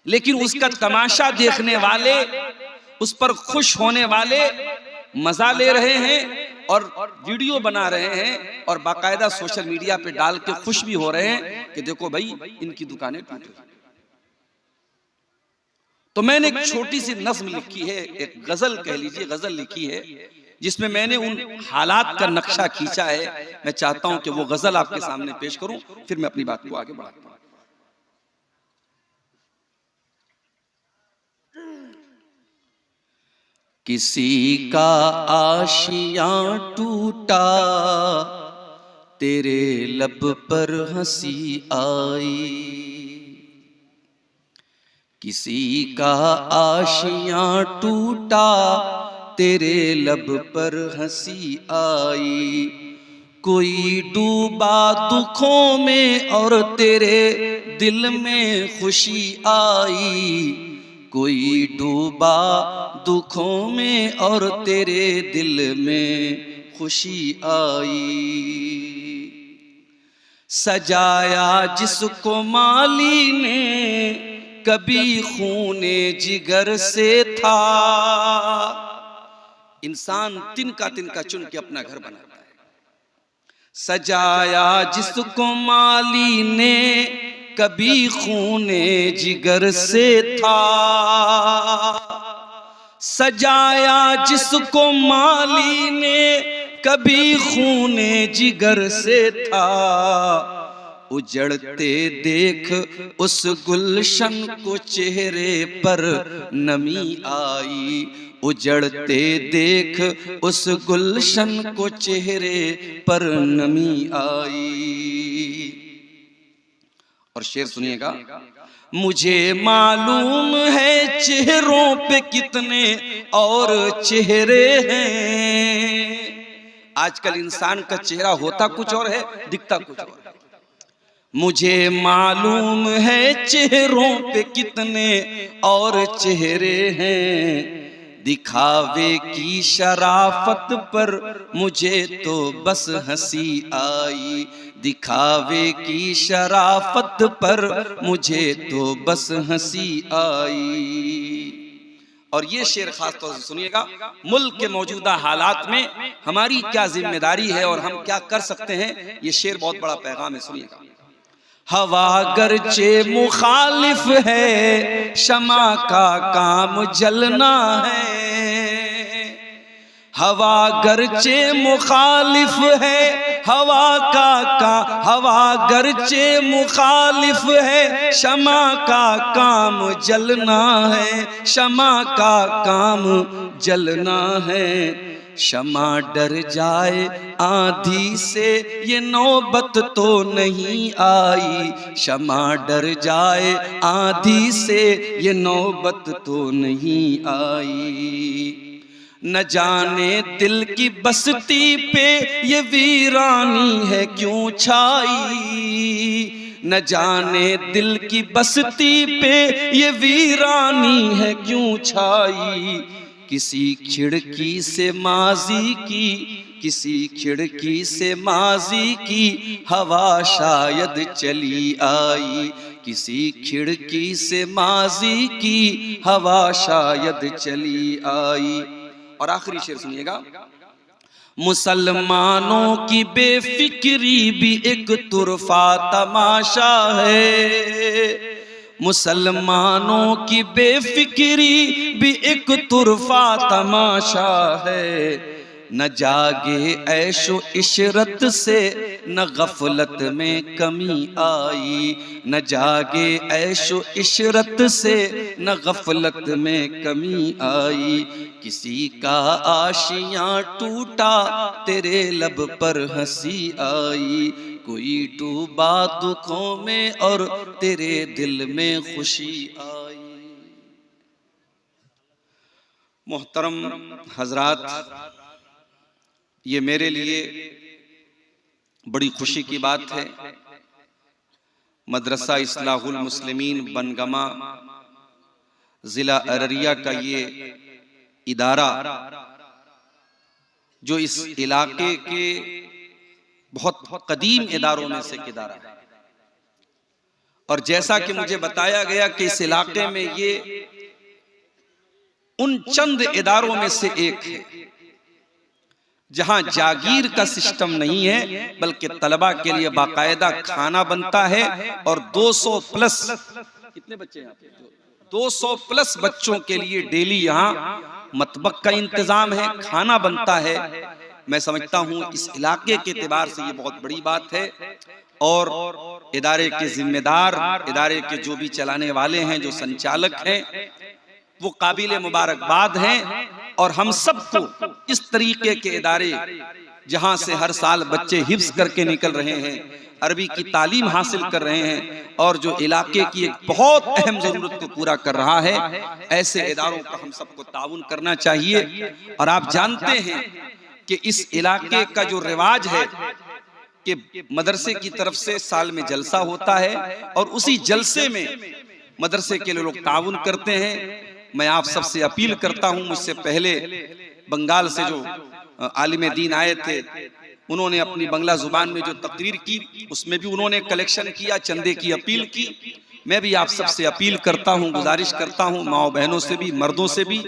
लेकिन उसका तमाशा देखने वाले, उस पर खुश होने वाले मजा ले रहे हैं और वीडियो बना रहे हैं, और बाकायदा सोशल मीडिया पे डाल के खुश भी हो रहे हैं कि देखो भाई इनकी दुकानें टूट रही। तो मैंने एक छोटी सी नज़्म लिखी है, एक गजल कह लीजिए, गजल लिखी है, जिसमें मैंने उन हालात का नक्शा खींचा है। मैं चाहता हूं कि वो गजल आपके सामने पेश करूं, फिर मैं अपनी बात को आगे बढ़ाता हूं। किसी का आशियां टूटा, तेरे लब पर हंसी आई। किसी का आशियां टूटा, तेरे लब पर हंसी आई। कोई डूबा दुखों में और तेरे दिल में खुशी आई। कोई डूबा दुखों में और तेरे दिल में खुशी आई। सजाया जिसको माली ने कभी खूने जिगर से था। इंसान तिनका तिनका चुन के अपना घर बनाता है। सजाया जिसको माली ने कभी खूने जिगर से था। सजाया जिसको माली ने कभी खूने जिगर से था। उजड़ते देख उस गुलशन को चेहरे पर नमी आई। उजड़ते देख उस गुलशन को चेहरे पर नमी आई। और शेर सुनिएगा। मुझे मालूम है चेहरों पे कितने और चेहरे हैं। आजकल इंसान का चेहरा होता कुछ और है, दिखता कुछ और है। मुझे मालूम है चेहरों पे कितने और चेहरे हैं। दिखावे की शराफत पर मुझे तो बस हंसी आई। दिखावे की शराफत पर मुझे तो बस हंसी आई। और ये शेर खास तौर से सुनिएगा। मुल्क के मौजूदा हालात में हमारी क्या जिम्मेदारी है और हम क्या कर सकते हैं, ये शेर बहुत बड़ा पैगाम है, सुनिएगा। हवा गर्चे मुखालिफ है, शमा का काम जलना है। हवा गर्चे मुखालिफ है, हवा गर्चे मुखालिफ है, शमा का काम जलना है। शमा का काम जलना है। शमा डर जाए आंधी से ये नौबत तो नहीं आई, शमा डर जाए आंधी से ये नौबत तो नहीं आई। न जाने दिल की बस्ती पे ये वीरानी है क्यों छाई, न जाने दिल की बस्ती पे ये वीरानी है क्यों छाई। किसी खिड़की से माजी की, किसी खिड़की से माजी की हवा शायद चली आई, किसी खिड़की से माजी की हवा शायद चली आई। और आखिरी शेर सुनिएगा, मुसलमानों की बेफिक्री भी एक तुरफा तमाशा है, मुसलमानों की बेफिक्री भी एक तुरफा तमाशा है। न जागे ऐशो इशरत से न गफलत में कमी आई, न जागे ऐशो इशरत से न गफलत में कमी आई। किसी का आशियां टूटा तेरे लब पर हंसी आई, कोई डूबा दुखों में और तेरे दिल में खुशी आई। मोहतरम हजरात, ये मेरे लिए बड़ी खुशी की बात है। मदरसा इस्लाहुल मुस्लिमीन बनगमा जिला अररिया का ये इदारा, जो इस इलाके के बहुत कदीम इदारों में से एक इदारा है, और जैसा कि मुझे बताया गया कि इस इलाके में ये उन चंद इदारों में से एक है जहां जागीर का सिस्टम नहीं है, बल्कि तलबा के लिए बाकायदा खाना बनता है। और 200 प्लस, कितने बच्चे हैं 200 प्लस बच्चों के लिए डेली यहाँ मतबक का इंतजाम है, खाना बनता है। मैं समझता हूँ इस इलाके के एतबार से ये बहुत बड़ी बात है। और इदारे के जिम्मेदार, इदारे के जो भी चलाने वाले हैं, जो संचालक हैं, वो काबिल मुबारकबाद हैं। और हम सबको इस तरीके के इदारे जहां से हर साल बच्चे हिफ्ज करके निकल रहे हैं, अरबी की तालीम हासिल कर रहे हैं, और जो इलाके की एक बहुत अहम जरूरत को पूरा कर रहा है, ऐसे इदारों का हम सबको ताउन करना चाहिए। और आप जानते हैं कि इस इलाके का जो रिवाज है कि मदरसे की तरफ से साल में जलसा होता है, और उसी जलसे में मदरसे के लोग ताउन करते हैं। मैं आप सबसे अपील करता हूं, मुझसे पहले बंगाल से जो आलिम दीन आए थे, उन्होंने अपनी बंगला जुबान में जो तकरीर की, उसमें भी उन्होंने कलेक्शन किया, चंदे की अपील की। मैं भी आप सबसे अपील करता हूं, गुजारिश करता हूं, माओ बहनों से भी, मर्दों से भी,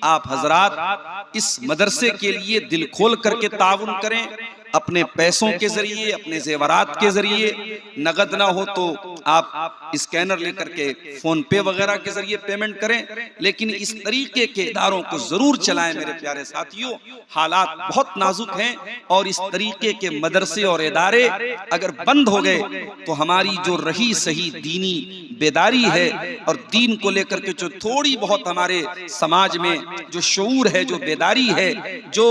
आप हजरात इस मदरसे के लिए दिल खोल करके ताउन करें। अपने पैसों के जरिए, अपने जेवरात के जरिए, नगद ना हो तो आप स्कैनर लेकर के फोन पे वगैरह के जरिए पेमेंट करें, लेकिन इस तरीके के इदारों को जरूर चलाएं मेरे प्यारे साथियों। हालात बहुत नाजुक हैं, और इस तरीके के मदरसे और इदारे अगर बंद हो गए तो हमारी जो रही सही दीनी बेदारी है, और दीन को लेकर के जो थोड़ी बहुत हमारे समाज में जो शऊर है, जो बेदारी है, जो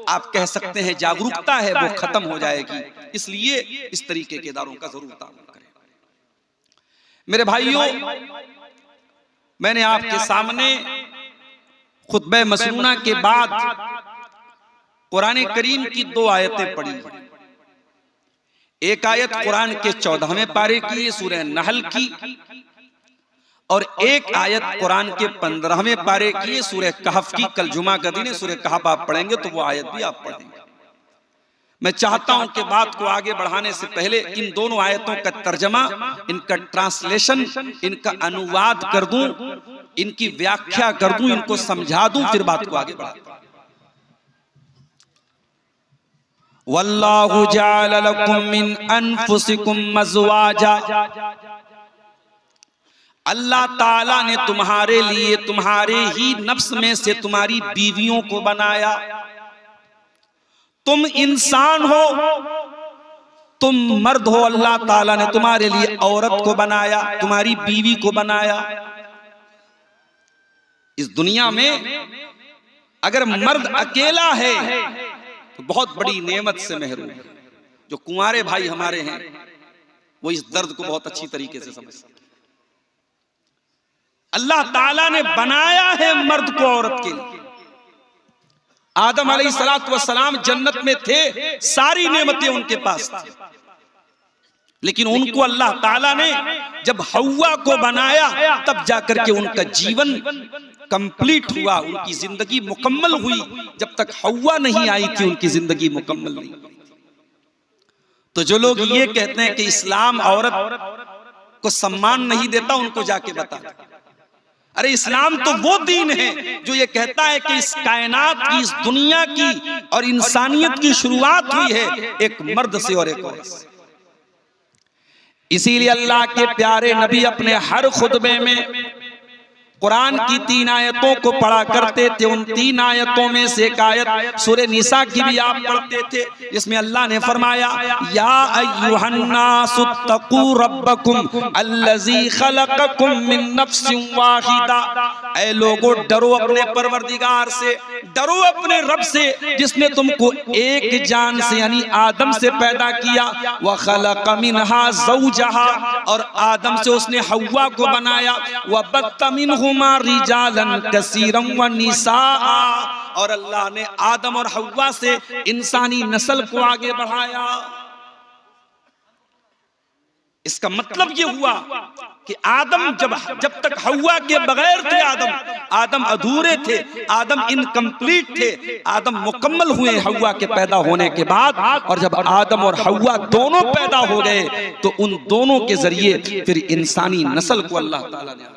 आप कह सकते हैं जागरूकता है, वो खत्म हो जाएगी। इसलिए इस तरीके के इदारों का जरूर ताउन करें। मेरे भाइयों, मैंने आपके सामने खुतबे मसनूना के बाद कुरान करीम की 2 आयतें पढ़ी। एक आयत कुरान के 14वें पारे की, सूरह नहल की, और एक आयत कुरान के 15वें पारे की, सूरह कहफ की। कल जुमा का दिन है, सूरह कहफ आप पढ़ेंगे तो वो आयत भी आप पढ़ेंगे। मैं चाहता हूं कि बात को आगे बढ़ाने से पहले इन दोनों आयतों का तर्जमा, इनका ट्रांसलेशन, इनका अनुवाद कर दूं, इनकी व्याख्या कर दूं, इनको समझा दूं, फिर बात को आगे बढ़ाता हूं। वल्लाहु जअल लकुम मिन अनफुसिकुम अज़वाजा, अल्लाह ताला ने तुम्हारे लिए तुम्हारे ही नफ्स में से तुम्हारी बीवियों को बनाया। तुम इंसान हो, तुम मर्द हो, अल्लाह ताला ने तुम्हारे लिए औरत को बनाया, तुम्हारी बीवी को बनाया। इस दुनिया में अगर मर्द अकेला है तो बहुत बड़ी नेमत से महरूम है। जो कुंवारे भाई हमारे हैं वो इस दर्द को बहुत अच्छी तरीके से समझ सकते हैं। अल्लाह ताला ने बनाया है मर्द को औरत के लिए। आदम अलैहिस्सलातु वस्सलाम जन्नत में थे, सारी नेमतें उनके पास थी, लेकिन उनको अल्लाह ताला ने जब हव्वा को बनाया तब जाकर के उनका जीवन कंप्लीट हुआ, उनकी जिंदगी मुकम्मल हुई। जब तक हव्वा नहीं आई थी उनकी जिंदगी मुकम्मल नहीं हुई। तो जो लोग ये कहते हैं कि इस्लाम औरत को सम्मान नहीं देता, उनको जाके बता, अरे इस्लाम तो वो दीन है जो ये कहता है कि इस कायनात की, इस दुनिया की और इंसानियत की शुरुआत हुई है एक मर्द से और एक औरत से। इसीलिए अल्लाह के प्यारे नबी अपने हर खुतबे में कुरान की 3 आयतों को पढ़ा करते थे। उन 3 आयतों में से एक आयत सूरह निसा की भी आप पढ़ते थे, जिसमें अल्लाह ने फरमाया, या अय्युहन्नासुत्तकू रब्बकुम अल्लज़ी खलक़कुम मिन नफ्सिन वाहिदा। ऐ लोगों, डरो अपने परवरदिगार से, डरो अपने रब से जिसने तुमको एक जान से यानी आदम से पैदा किया। व खलक़ मिनहा ज़ौजहा, और आदम से उसने हव्वा को बनाया। व बत्त मिनहुमा रिजालन कसीरन व निसाआ, और अल्लाह ने आदम और हव्वा से इंसानी नस्ल को आगे बढ़ाया। इसका मतलब ये हुआ कि आदम जब तक हव्वा के बगैर थे, आदम अधूरे थे, आदम इनकम्प्लीट थे। आदम मुकम्मल हुए हव्वा के पैदा होने के बाद, और जब आदम और हव्वा दोनों पैदा हो गए तो उन दोनों के जरिए फिर इंसानी नस्ल को अल्लाह ताला ने,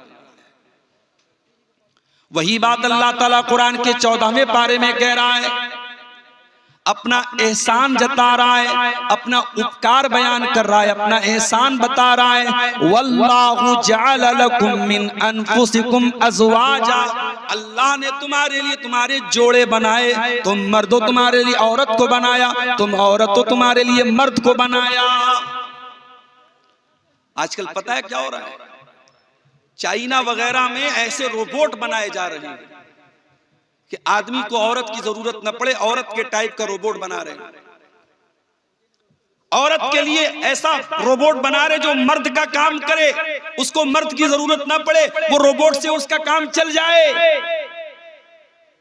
वही बात अल्लाह ताला कुरान के 14वें पारे में कह रहा है, अपना एहसान जता रहा है, अपना उपकार बयान कर रहा है, अपना एहसान बता रहा है। वल्लाहु जअल लकुम मिन अनफुसिकुम अज़वाजा, अल्लाह ने तुम्हारे लिए तुम्हारे जोड़े बनाए। तुम मर्दों तुम्हारे लिए औरत को बनाया, तुम औरतों तुम्हारे लिए मर्द को बनाया। आजकल पता है क्या हो रहा है? चाइना वगैरह में ऐसे रोबोट बनाए जा रहे हैं कि आदमी को औरत की जरूरत न पड़े, औरत के टाइप का रोबोट बना रहे हैं। औरत के लिए ऐसा रोबोट बना रहे जो मर्द का काम करे, उसको मर्द की जरूरत न पड़े, वो रोबोट से उसका काम चल जाए।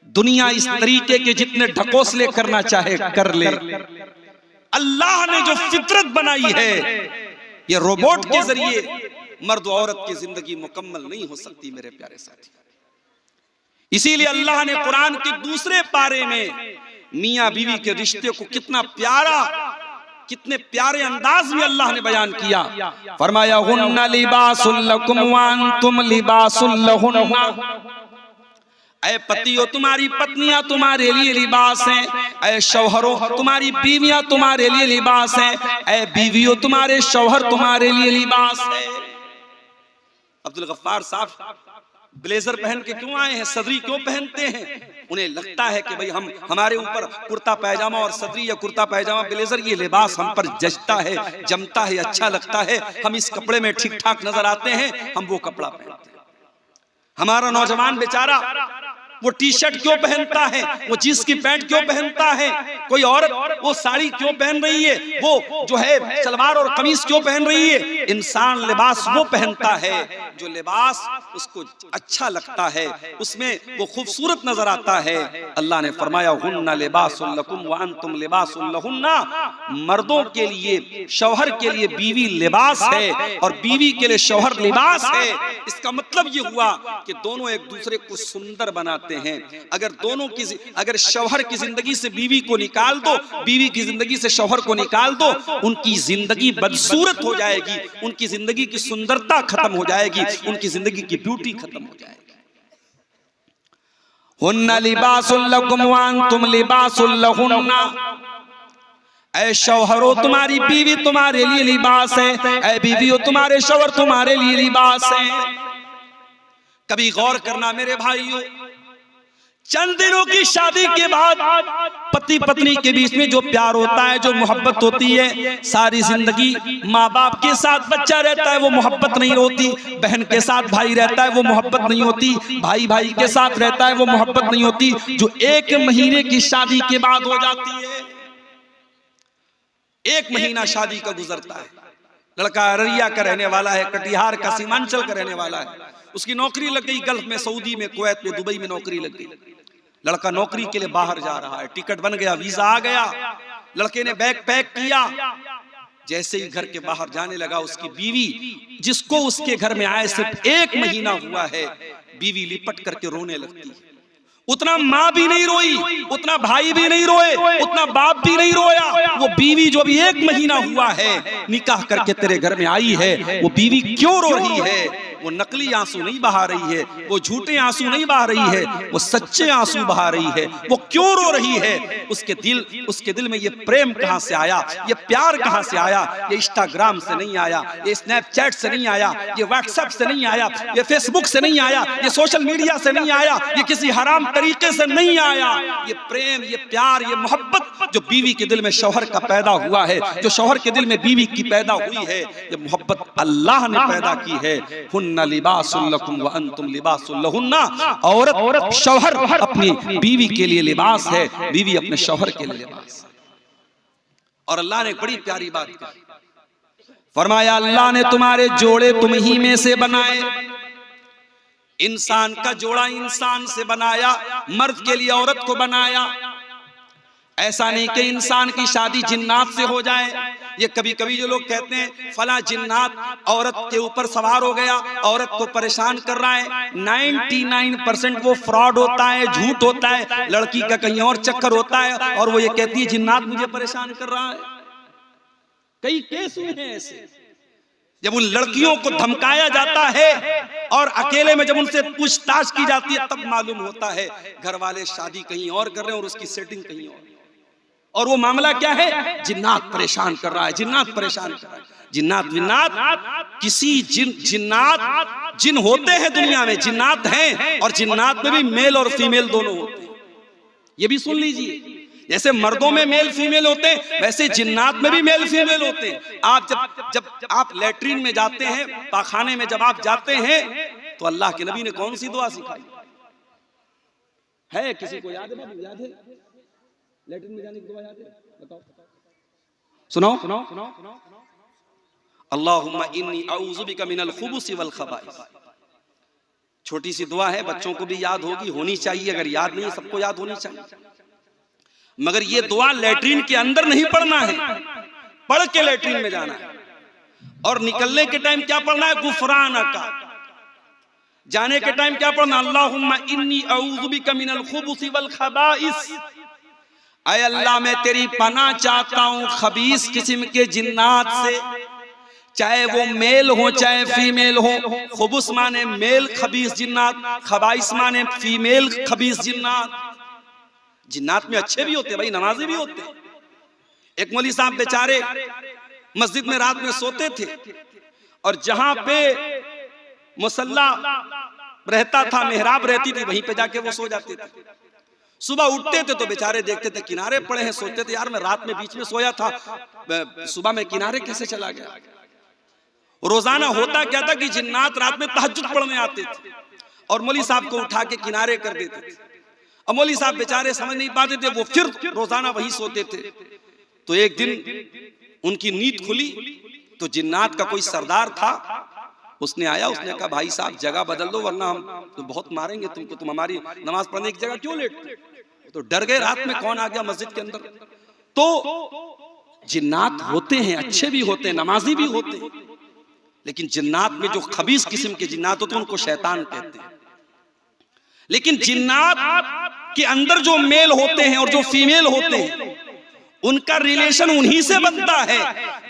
दुनिया इस तरीके के जितने ढकोसले करना चाहे कर ले। अल्लाह ने जो फितरत बनाई है, ये रोबोट के जरिए मर्द औरत की जिंदगी मुकम्मल नहीं हो सकती मेरे प्यारे साथी। इसीलिए अल्लाह ने कुरान के दूसरे पारे में मियां बीवी के रिश्ते को कितने प्यारे अंदाज में अल्लाह ने बयान किया। फरमाया, हुन्ना लिबासुल लकुम व अंतुम लिबासुल लहुन्ना। ऐ पतियों, तुम्हारी पत्नियां तुम्हारे लिए लिबास हैं। ऐ शौहरों, तुम्हारी बीवियां तुम्हारे लिए लिबास हैं। ऐ बीवियों, तुम्हारे शौहर तुम्हारे लिए लिबास है। अब्दुल गफ्फार साहब ब्लेजर पहन के क्यों आए हैं? सदरी क्यों पहनते हैं? उन्हें लगता है कि भाई हमारे ऊपर कुर्ता पैजामा और सदरी या कुर्ता पैजामा ब्लेजर ये लिबास हम पर जचता है, जमता है, अच्छा लगता है, हम इस कपड़े में ठीक ठाक नजर आते हैं, हम वो कपड़ा पहनते हैं। हमारा नौजवान बेचारा वो टी शर्ट क्यों पहनता है, वो जींस की पैंट क्यों पहनता है, कोई औरत वो साड़ी क्यों पहन रही है, वो जो है सलवार और कमीज क्यों पहन रही है। इंसान लिबास वो पहनता है जो लिबास उसको अच्छा लगता है, उसमें वो खूबसूरत नजर आता है। अल्लाह ने फरमाया, हुन्ना लिबासुल लकुम व अंतुम लिबासुल लहुन्ना। मर्दों के लिए, शौहर के लिए बीवी लिबास है और बीवी के लिए शौहर लिबास है। इसका मतलब ये हुआ कि दोनों एक दूसरे को सुंदर बनाते हैं। अगर शौहर की जिंदगी से बीवी को निकाल दो, बीवी की जिंदगी से शौहर को निकाल दो, उनकी जिंदगी बदसूरत हो जाएगी, उनकी जिंदगी की सुंदरता खत्म हो जाएगी, उनकी जिंदगी की ब्यूटी खत्म हो जाएगी। हुन्ना लिबासुल लकुम व अंतुम लिबासुल लहुन्ना। ऐ शौहरों, तुम्हारी बीवी तुम्हारे लिए लिबास है। ऐ बीवियों, तुम्हारे शौहर तुम्हारे लिए लिबास है। कभी गौर करना मेरे भाइयों, चंद दिनों की शादी के बाद पति पत्नी के बीच में जो प्यार होता है, जो मोहब्बत होती है, सारी जिंदगी माँ बाप के साथ बच्चा रहता है वो मोहब्बत नहीं होती, बहन के साथ भाई रहता है वो मोहब्बत नहीं होती, भाई भाई के साथ रहता है वो मोहब्बत नहीं होती, जो 1 महीने की शादी के बाद हो जाती है। 1 महीना शादी का गुजरता है, लड़का अररिया का रहने वाला है, कटिहार का सीमांचल का रहने वाला है, उसकी नौकरी लग गई गल्फ में, सऊदी में, कुवैत में, दुबई में नौकरी लग गई। लड़का नौकरी के लिए बाहर जा रहा है, टिकट बन गया, वीजा आ गया, लड़के ने बैग पैक किया, जैसे ही घर के बाहर जाने लगा, उसकी बीवी, जिसको उसके घर में आए सिर्फ 1 महीना हुआ है, बीवी लिपट करके रोने लगती है। उतना माँ भी नहीं रोई, उतना भाई भी नहीं रोए, उतना बाप भी नहीं रोया। वो बीवी जो अभी 1 महीना हुआ है निकाह करके तेरे घर में आई है, वो बीवी क्यों रो रही है? वो नकली आंसू नहीं बहा रही है, वो झूठे आंसू नहीं बहा रही है, वो सच्चे आंसू बहा रही है। वो क्यों रो रही है? उसके दिल में ये प्रेम कहां से आया, ये प्यार कहां से आया? ये इंस्टाग्राम से नहीं आया, ये स्नैपचैट से नहीं आया, ये व्हाट्सएप से नहीं आया, ये फेसबुक से नहीं आया, ये सोशल मीडिया से नहीं आया, ये किसी हराम तरीके से नहीं आया। ये प्रेम, ये प्यार, ये मोहब्बत जो बीवी के दिल में शौहर का पैदा हुआ है, जो शौहर के दिल में बीवी की पैदा हुई है, ये मोहब्बत अल्लाह ने पैदा की है। हुन्ना लिबासुल लकुम व अंतुम लिबासुल लहुन्ना। औरत, शौहर अपनी बीवी के लिए लिबास है, बीवी अपने शौहर के लिए लिबास है। और अल्लाह ने बड़ी प्यारी बात कही, फरमाया अल्लाह ने तुम्हारे जोड़े तुम ही में से बनाए। इंसान का जोड़ा इंसान से बनाया, मर्द के लिए औरत को बनाया। ऐसा नहीं कि इंसान की शादी जिन्नात से हो जाए। ये कभी कभी जो लोग कहते हैं फला जिन्नात औरत के ऊपर सवार हो गया, औरत को परेशान कर रहा है, 99% वो फ्रॉड होता है, झूठ होता है, लड़की का कहीं और चक्कर होता है और वो ये कहती है जिन्नात मुझे परेशान कर रहा है। कई केस हुए हैं ऐसे, जब उन लड़कियों को धमकाया जाता है और अकेले में जब उनसे पूछताछ की जाती है तब मालूम होता है घर वाले शादी कहीं और कर रहे हैं और उसकी सेटिंग कहीं और वो मामला क्या है? जिन्नात परेशान कर रहा है, जिन्नात परेशान कर रहा है। जिन्नात विन्नात किसी जिन्नात जिन होते हैं दुनिया में, जिन्नात हैं, और जिन्नात में भी मेल और फीमेल दोनों होते हैं। ये भी सुन लीजिए, जैसे मर्दों में मेल फीमेल होते हैं वैसे जिन्नात में भी मेल फीमेल होते हैं। आप जब आप लैट्रिन में जाते हैं, पाखाने में जब आप जाते हैं तो अल्लाह के नबी ने कौन सी दुआ सिखाई है? किसी को याद है? बाबू याद है? लैट्रिन में जाने की दुआ याद है? बताओ, सुनाओ। अल्लाहुम्मा इन्नी अऊज़ु बिका मिनल खुबुसी वल खबाइस। छोटी सी दुआ है, बच्चों को भी याद होगी, होनी चाहिए। अगर याद नहीं सबको याद होनी चाहिए, मगर ये दुआ लैट्रिन के अंदर नहीं पढ़ना है, पढ़ के लैट्रिन में जाना है। और निकलने के टाइम क्या पढ़ना है? गुफरानका। जाने के टाइम क्या पढ़ना? अल्लाहुम्मा इन्नी अऊज़ु बिका मिनल खुबुसी वल खबाइस। ऐ अल्लाह मैं तेरी पनाह चाहता हूं खबीस किस्म के जिन्नात से, चाहे वो मेल हो चाहे फीमेल हो। खुबुस माने मेल खबीस जिन्नात, खबाइस माने फीमेल खबीस जिन्नात। जिन्नात में अच्छे भी होते भाई, नमाजी भी होते। एक मौलवी साहब बेचारे मस्जिद में रात में सोते थे और जहां पे मुसल्ला रहता था, मेहराब रहती थी, वहीं पे जाके वो सो जाते थे। सुबह उठते थे तो बेचारे देखते थे किनारे पड़े हैं, सोचते थे यार मैं रात में बीच में सोया था, सुबह में किनारे कैसे चला गया। रोजाना होता क्या था कि जिन्नात रात में तहज्जुद पढ़ने आते थे और मौलवी साहब को उठा के किनारे कर देते थे। और मौलवी साहब बेचारे समझ नहीं पाते थे, वो फिर रोजाना वही सोते थे। तो एक दिन उनकी नींद खुली तो जिन्नात का कोई सरदार था, उसने आया, उसने कहा भाई साहब जगह बदल दो वरना हम तो बहुत मारेंगे तुमको, तुम हमारी नमाज पढ़ने की जगह क्यों लेटते? तो डर गए, रात में कौन आ गया मस्जिद के अंदर। तो जिन्नात होते हैं, अच्छे भी होते हैं, नमाजी भी होते हैं, लेकिन जिन्नात में जो खबीस किस्म के जिन्नात होते हैं उनको शैतान कहते हैं। लेकिन जिन्नात के अंदर जो मेल होते हैं और जो फीमेल होते हैं उनका रिलेशन उन्हीं से बनता है।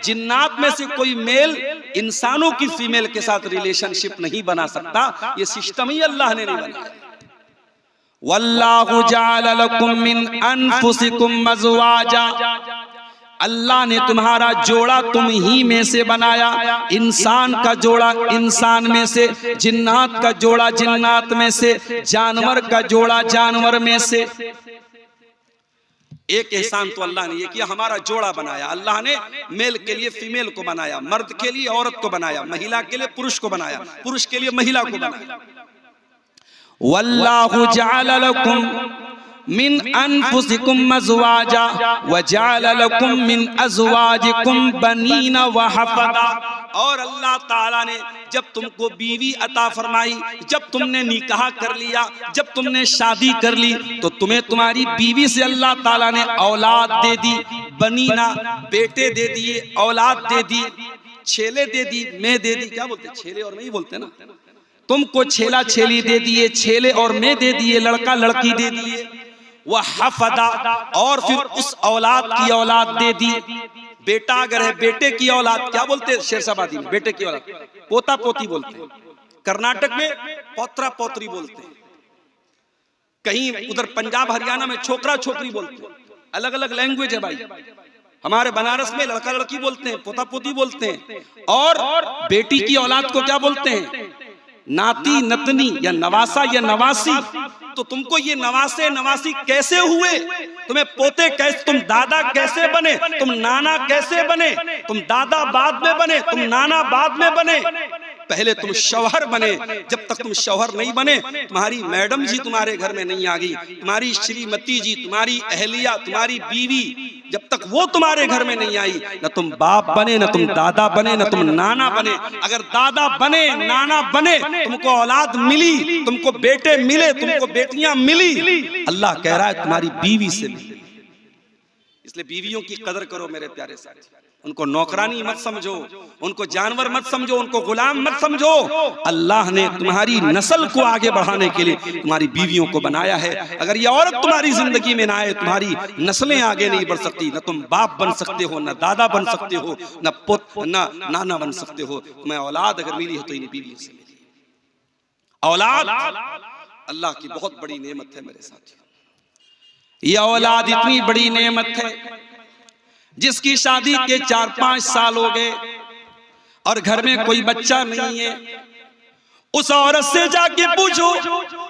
जिन्नात में से कोई मेल इंसानों की फीमेल के साथ रिलेशनशिप नहीं बना सकता, ये सिस्टम ही अल्लाह ने नहीं बनाया। वल्लाहु जअल लकुम मिन अनफुसिकुम अज़वाजा। अल्लाह ने तुम्हारा जोड़ा तुम ही में से बनाया, इंसान का जोड़ा इंसान में से, जिन्नात का जोड़ा जिन्नात में से, जानवर का जोड़ा जानवर में से। एक एहसान तो अल्लाह ने ये किया, हमारा जोड़ा बनाया। अल्लाह ने मेल के लिए फीमेल को बनाया, मर्द के लिए औरत को बनाया, महिला के लिए पुरुष को बनाया, पुरुष के लिए महिला को बनाया। वल्लाहु जअल लकुम मिन अनफुसिकुम अज़वाजा व जअल लकुम मिन अज़वाजिकुम बनीना व हफ़दा। और अल्लाह ताला ने जब तुमको बीवी अता फरमाई, जब तुमने निकाह कर लिया, जब तुमने शादी कर ली, तो तुम्हें तुम्हारी बीवी से अल्लाह ताला ने औलाद दे दी, बनीना बेटे दे दिए, औलाद दे दी, छेले दे दी, मैं दे दी। क्या बोलते, छेले और मैं बोलते ना। तुमको छेला छेली दे दिए, छेले और मैं दे दिए, लड़का लड़की दे दिए। वह हफदा, और फिर उस औलाद की औलाद दे दी। बेटा अगर है, बेटे की औलाद क्या बोलते हैं शेरशाबादी में, बेटे की औलाद पोता पोती बोलते हैं। कर्नाटक में पौत्रा पौत्री बोलते हैं, कहीं उधर पंजाब हरियाणा में छोकरा छोकरी बोलते हैं। अलग अलग लैंग्वेज है भाई। हमारे बनारस में लड़का लड़की बोलते हैं, पोता पोती बोलते हैं। और बेटी की औलाद को क्या बोलते हैं, नाती नतनी या नवासा या नवासी। तो तुमको ये नवासे नवासी कैसे हुए, तुम्हें पोते कैसे, तुम दादा कैसे बने, तुम नाना कैसे बने, तुम दादा बाद में बने, तुम नाना बाद में बने, पहले तुम शौहर बने। जब तक तुम शौहर नहीं बने, तुम्हारी मैडम जी तुम्हारे घर में नहीं आ गई, तुम्हारी श्रीमती जी, तुम्हारी अहलिया, तुम्हारी बीवी, जब तक वो तुम्हारे घर में नहीं आई, न तुम बाप बने, न तुम दादा बने, न तुम नाना बने। अगर दादा बने, नाना बने, तुमको औलाद मिली, तुमको बेटे मिले, तुमको बेटियां मिली, अल्लाह कह रहा है तुम्हारी बीवी से मिली। इसलिए बीवियों की कदर करो मेरे प्यारे साथी। उनको नौकरानी मत समझो, उनको जानवर मत समझो, उनको गुलाम मत समझो। अल्लाह ने तुम्हारी नस्ल को आगे बढ़ाने के लिए तुम्हारी बीवियों को बनाया है। अगर ये औरत तुम्हारी जिंदगी में ना आए, तुम्हारी नस्लें आगे नहीं बढ़ सकती। न तुम बाप बन सकते हो, न दादा बन सकते हो, न पुत्र न नाना बन सकते हो। तुम्हें औलाद अगर मिली हो तो इन बीवियों से मिली। औलाद अल्लाह की बहुत बड़ी नेमत है मेरे साथियों। यह औलाद इतनी बड़ी नेमत है, जिसकी शादी के 4-5 साल हो गए और घर में कोई बच्चा नहीं है, उस औरत से जाके पूछो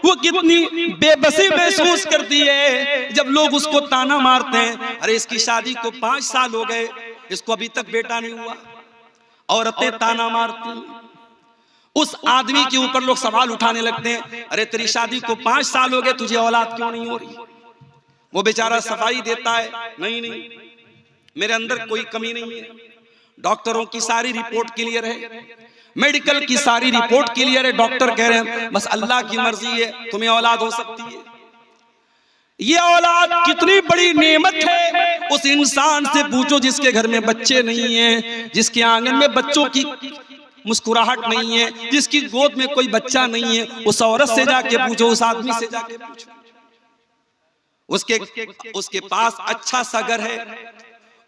वो कितनी बेबसी महसूस करती है जब लोग उसको ताना मारते हैं, अरे इसकी शादी को 5 साल हो गए, इसको अभी तक बेटा नहीं हुआ। औरतें ताना मारती, उस आदमी के ऊपर लोग सवाल उठाने लगते हैं, अरे तेरी शादी को 5 साल हो गए, तुझे औलाद क्यों नहीं हो रही। वो बेचारा सफाई देता है, नहीं मेरे अंदर कोई कमी नहीं है, डॉक्टरों की सारी रिपोर्ट क्लियर है, मेडिकल की सारी रिपोर्ट क्लियर है, डॉक्टर कह रहे हैं बस अल्लाह की मर्जी है, तुम्हें औलाद हो सकती है। ये औलाद कितनी बड़ी नेमत है। उस इंसान से पूछो जिसके घर में बच्चे नहीं हैं, जिसके आंगन में बच्चों की मुस्कुराहट नहीं है, जिसकी गोद में कोई बच्चा नहीं है, उस औरत से जाके पूछो, उस आदमी से जाके पूछो। उसके पास अच्छा सा घर है,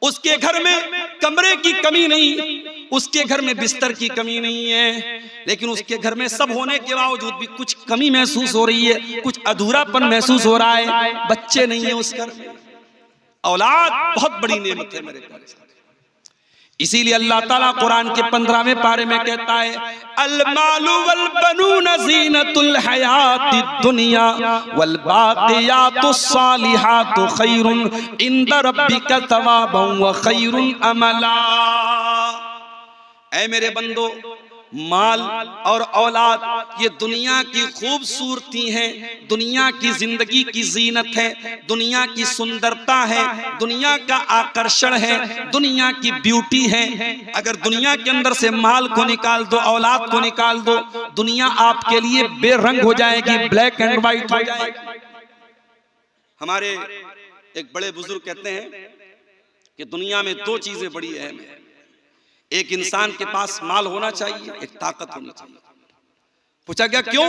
उसके घर में कमरे की कमी नहीं, उसके घर में बिस्तर की कमी नहीं है, लेकिन उसके घर में सब होने के बावजूद भी कुछ कमी महसूस हो रही है, कुछ अधूरापन महसूस हो रहा है, बच्चे नहीं है उस घर में। औलाद बहुत बड़ी नेमत है मेरे प्यारे साथी। इसीलिए अल्लाह ताला कुरान के 15वें पारे में कहता है, अल मालु वल बनून ज़ीनतुल हयातिद दुनिया वल बाक़ियातुस सालिहातु खैरुन इंद रब्बिका सवाबन व खैरुन अमला। ऐ मेरे बंदो, माल और औलाद ये दुनिया की खूबसूरती है, दुनिया की जिंदगी की जीनत है, दुनिया की सुंदरता है, दुनिया का आकर्षण है, दुनिया की ब्यूटी है। अगर दुनिया के अंदर से माल को निकाल दो, औलाद को निकाल दो, दुनिया आपके लिए बेरंग हो जाएगी, ब्लैक एंड व्हाइट हो जाएगी। हमारे एक बड़े बुजुर्ग कहते हैं कि दुनिया में 2 चीजें बड़ी अहम है, एक इंसान के पास माल होना चाहिए, एक ताकत होनी चाहिए। पूछा गया क्यों?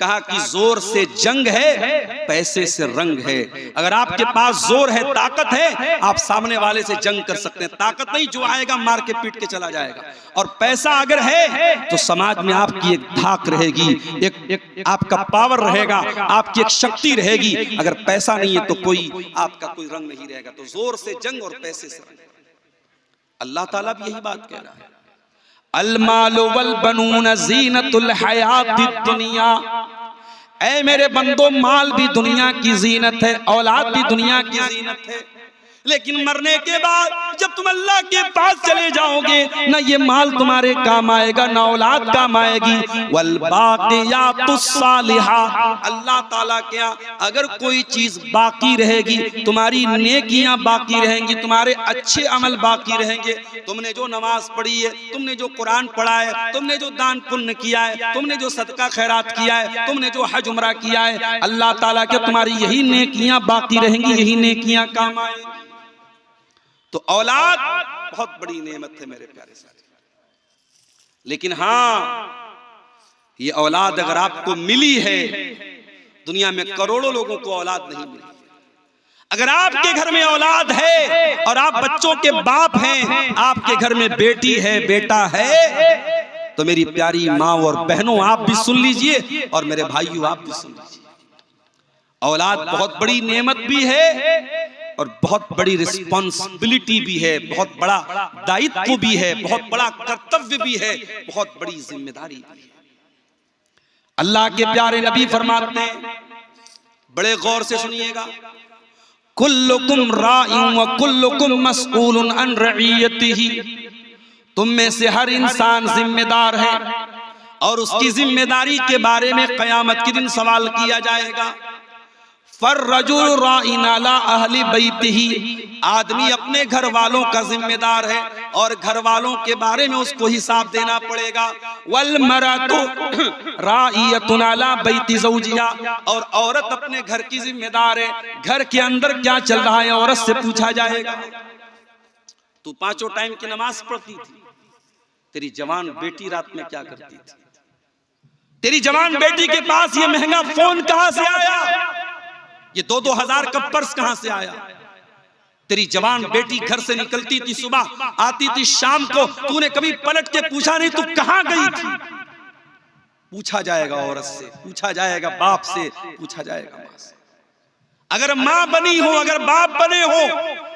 कहा कि जोर से जंग है, पैसे से रंग है। अगर आपके पास जोर है, ताकत है, आप सामने वाले से जंग कर सकते हैं। ताकत नहीं, जो आएगा मार के पीट के चला जाएगा। और पैसा अगर है तो समाज में आपकी एक धाक रहेगी, एक आपका पावर रहेगा, आपकी एक शक्ति रहेगी। अगर पैसा नहीं है तो कोई आपका कोई रंग नहीं रहेगा। तो जोर से जंग और पैसे से रंग। अल्लाह ताला भी यही बात कह रहा है, अल मालु वल बनून ज़ीनतुल हयातिद दुनिया। ऐ मेरे बंदो, माल भी दुनिया की जीनत है, औलाद भी दुनिया की जीनत है। लेकिन मरने के बाद जब तुम अल्लाह के पास चले जाओगे, ना ये माल तुम्हारे काम आएगा, ना औलाद काम आएगी। वल बाक़ियातुस सालिहात, अल्लाह ताला के यहाँ अगर कोई चीज बाकी रहेगी, तुम्हारी नेकियां बाकी रहेंगी, तुम्हारे अच्छे अमल बाकी रहेंगे। तुमने जो नमाज पढ़ी है, तुमने जो कुरान पढ़ा है, तुमने जो दान पुण्य किया है, तुमने जो सदका खैरात किया है, तुमने जो हज उमरा किया है, अल्लाह ताला के तुम्हारी यही नेकियां बाकी रहेंगी, यही नेकियां काम आएंगी। तो औलाद बहुत बड़ी नेमत है मेरे प्यारे साथी। लेकिन हाँ, ये औलाद अगर आपको मिली है, दुनिया में करोड़ों लोगों को औलाद नहीं मिली। अगर आपके घर में औलाद है और आप बच्चों के बाप हैं, आपके घर में बेटी है, बेटा है, तो मेरी प्यारी माँ और बहनों, आप भी सुन लीजिए और मेरे भाइयों आप भी सुन लीजिए। औलाद बहुत बड़ी नेमत भी है और बहुत बड़ी रिस्पॉन्सिबिलिटी भी है, बहुत बड़ा दायित्व भी है, बहुत बड़ा कर्तव्य भी है, बहुत बड़ी जिम्मेदारी भी है। अल्लाह के प्यारे नबी फरमाते हैं, बड़े गौर से सुनिएगा, कुल्लुकुम राइउन व कुल्लुकुम मसऊलुन अन रइयतिही। तुम में से हर इंसान जिम्मेदार है और उसकी जिम्मेदारी के बारे में क़यामत के दिन सवाल किया जाएगा। फर्रजुल राइन अला अहली बैतिही, आदमी अपने घर वालों का जिम्मेदार है और घर वालों के बारे में उसको हिसाब देना पड़ेगा। वल मरातु राइयतुन अला बैति ज़ौजिहा, और औरत अपने घर की जिम्मेदार है, घर के अंदर क्या चल रहा है औरत से पूछा जाएगा। तू पांचों टाइम की नमाज पढ़ती थी, तेरी जवान बेटी रात में क्या करती थी? तेरी जवान बेटी के पास ये महंगा फोन कहां से आया? ये 2-2 हजार का पर्स कहां से आया? तेरी जवान बेटी घर से निकलती थी, सुबह आती थी, शाम को तूने कभी पलट के पूछा नहीं तू कहां गई थी? पूछा जाएगा औरत से, पूछा जाएगा बाप से, पूछा जाएगा मां से। अगर मां बनी हो, अगर बाप बने हो,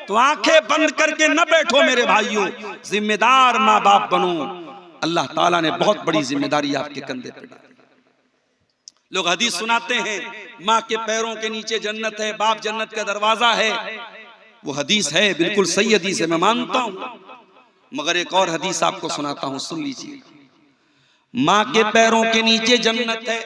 तो आंखें बंद करके न बैठो मेरे भाइयों, जिम्मेदार मां बाप बनो। अल्लाह ताला ने बहुत बड़ी जिम्मेदारी आपके कंधे पे डाली। लोग हदीस सुनाते हैं, माँ के पैरों के नीचे जन्नत है, बाप जन्नत का दरवाजा है। वो हदीस है, बिल्कुल सही हदीस है, मैं मानता हूं। मगर एक और हदीस आपको सुनाता हूं, सुन लीजिए। माँ के पैरों के नीचे जन्नत है,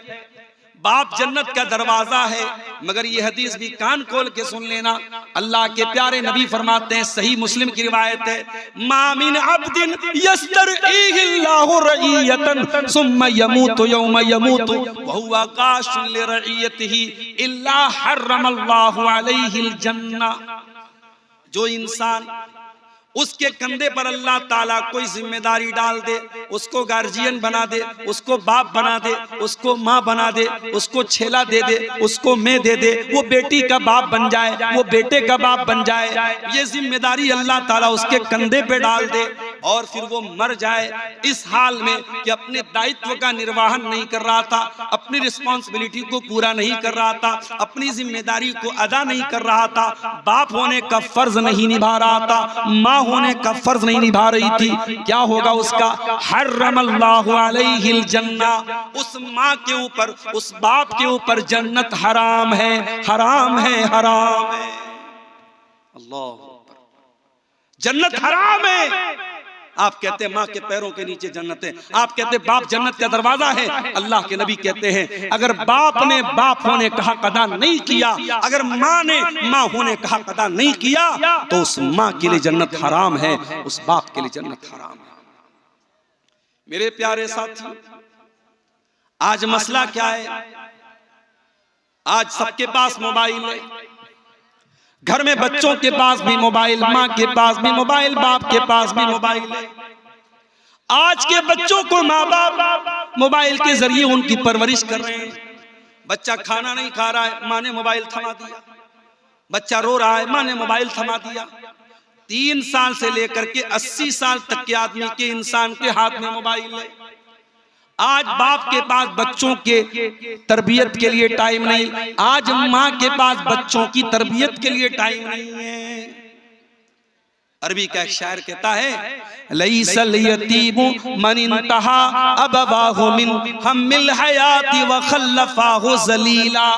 बाप जन्नत का दरवाजा है। मगर ये हदीस भी कान खोल के सुन लेना। अल्लाह के प्यारे नबी फरमाते हैं, सही मुस्लिम की रिवायत है, मा मिन अब्दिन यस्तरईहिल्लाहु रईयतन सुम्मा यमूतु यौमा यमूतु व हुवा काशुन लिरईयतिही इल्ला हर्रमल्लाहु अलैहिल जन्नह। जो इंसान उसके कंधे पर अल्लाह ताला कोई जिम्मेदारी डाल दे, उसको गार्जियन बना दे, उसको बाप बना दे, उसको माँ बना दे, उसको छेला दे दे, उसको मैं दे दे, वो बेटी का बाप बन जाए, वो बेटे का बाप बन जाए, ये जिम्मेदारी अल्लाह ताला उसके कंधे पे डाल दे और फिर वो मर जाए इस हाल में कि अपने दायित्व का निर्वहन नहीं कर रहा था, अपनी रिस्पॉन्सिबिलिटी को पूरा नहीं कर रहा था, अपनी जिम्मेदारी को अदा नहीं कर रहा था, बाप होने का फर्ज नहीं निभा रहा था, माँ होने का फर्ज नहीं निभा रही थी। क्या होगा उसका? हर्रमल्लाहु अलैहिल जन्नह। उस माँ के ऊपर, उस बाप के ऊपर जन्नत हराम है, हराम है, हराम है। अल्लाह, जन्नत हराम है। आप कहते हैं माँ के पैरों के नीचे जन्नत है, आप कहते हैं बाप जन्नत का दरवाजा है। अल्लाह के नबी कहते हैं, अगर बाप ने बाप होने का हक अदा नहीं किया, अगर माँ ने माँ होने का हक अदा नहीं किया, तो उस माँ के लिए जन्नत हराम है, उस बाप के लिए जन्नत हराम है। मेरे प्यारे साथी, आज मसला क्या है? आज सबके पास मोबाइल है, घर में बच्चों के पास भी मोबाइल, माँ के पास भी मोबाइल, बाप के पास भी मोबाइल है। आज के बच्चों को माँ बाप मोबाइल के जरिए उनकी परवरिश कर रहे हैं। बच्चा खाना नहीं खा रहा है, माँ ने मोबाइल थमा दिया। बच्चा रो रहा है, माँ ने मोबाइल थमा दिया। 3 साल से लेकर के 80 साल तक के आदमी के, इंसान के हाथ में मोबाइल है। आज बाप के पास बच्चों के तरबियत के लिए टाइम नहीं, आज माँ के पास बच्चों की तरबियत के लिए टाइम नहीं है। अरबी का एक शायर कहता है, लईसल यतीमु मन इंतहा अबवाहु मिन हम्मिल हयाती व खल्लफाहु जलीला।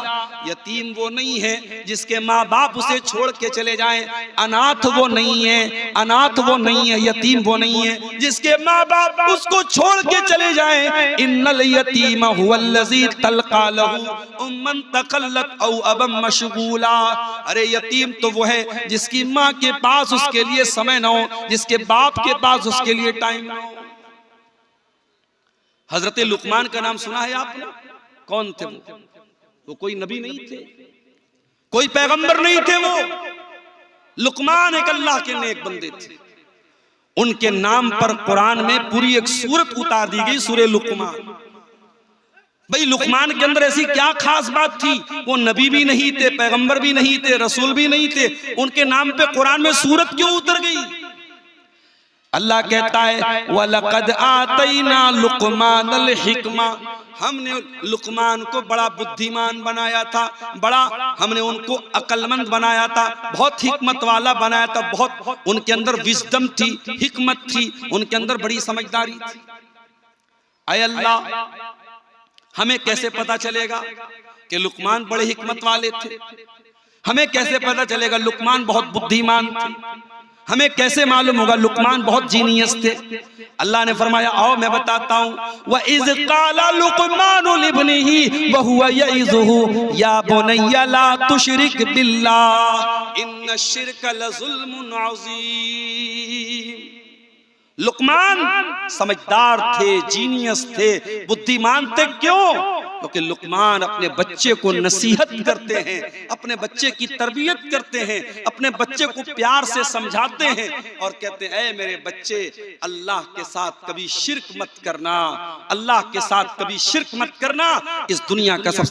यतीम वो नहीं है जिसके माँ बाप उसे छोड़ के चले जाएं, अनाथ वो नहीं है, अनाथ वो नहीं है, यतीम वो नहीं है जिसके माँ बाप उसको छोड़ के चले जाएं। इन्नल यतीम हुवल्लज़ी तलक़ा लहू उम्मन तक़ल्लत औ अबम मशगूला। अरे यतीम तो वो है जिसकी माँ के पास उसके लिए समय न हो, जिसके बाप के पास उसके लिए टाइम न हो। हजरत लुकमान का नाम सुना है आपने? कौन थे वो कोई नबी नहीं थे, कोई पैगंबर नहीं थे। वो लुकमान एक अल्लाह के नेक बंदे थे। उनके नाम पर कुरान में पूरी एक सूरत उतार दी गई, सूरह लुकमान। भाई लुकमान के अंदर ऐसी क्या खास बात थी? वो नबी भी नहीं थे, पैगंबर भी नहीं थे, रसूल भी नहीं थे, उनके नाम पे कुरान में सूरत क्यों उतर गई? अल्लाह कहता है, वलक़द आतैना लुकमानल हिकमा, हमने लुकमान को बड़ा बुद्धिमान बनाया था, बड़ा हमने उनको अक्लमंद बनाया था, बहुत हिकमत वाला बनाया था, बहुत उनके अंदर विजडम थी, हिकमत थी, उनके अंदर बड़ी समझदारी थी। ऐ अल्लाह, हमें कैसे पता चलेगा कि लुकमान बड़े हिकमत वाले थे? हमें कैसे पता चलेगा लुकमान बहुत बुद्धिमान थे? हमें कैसे मालूम होगा लुकमान बहुत जीनियस थे? अल्लाह ने फरमाया, आओ मैं बताता हूँ। व इज़ क़ाला लुकमानु लिब्निही व हुवा यइज़ुहु या बुनय्या ला तुशरिक बिल्लाह इन्नश शिरका लज़ुल्मुन अज़ीम। लुकमान समझदार थे, जीनियस थे, बुद्धिमान थे। क्यों? क्योंकि लुकमान अपने बच्चे को नसीहत करते हैं, अपने बच्चे की तरबियत करते हैं, अपने बच्चे को प्यार से समझाते हैं और कहते हैं, ऐ मेरे बच्चे, अल्लाह के साथ कभी शिर्क मत करना, अल्लाह के साथ कभी शिर्क मत करना। इस दुनिया का सबसे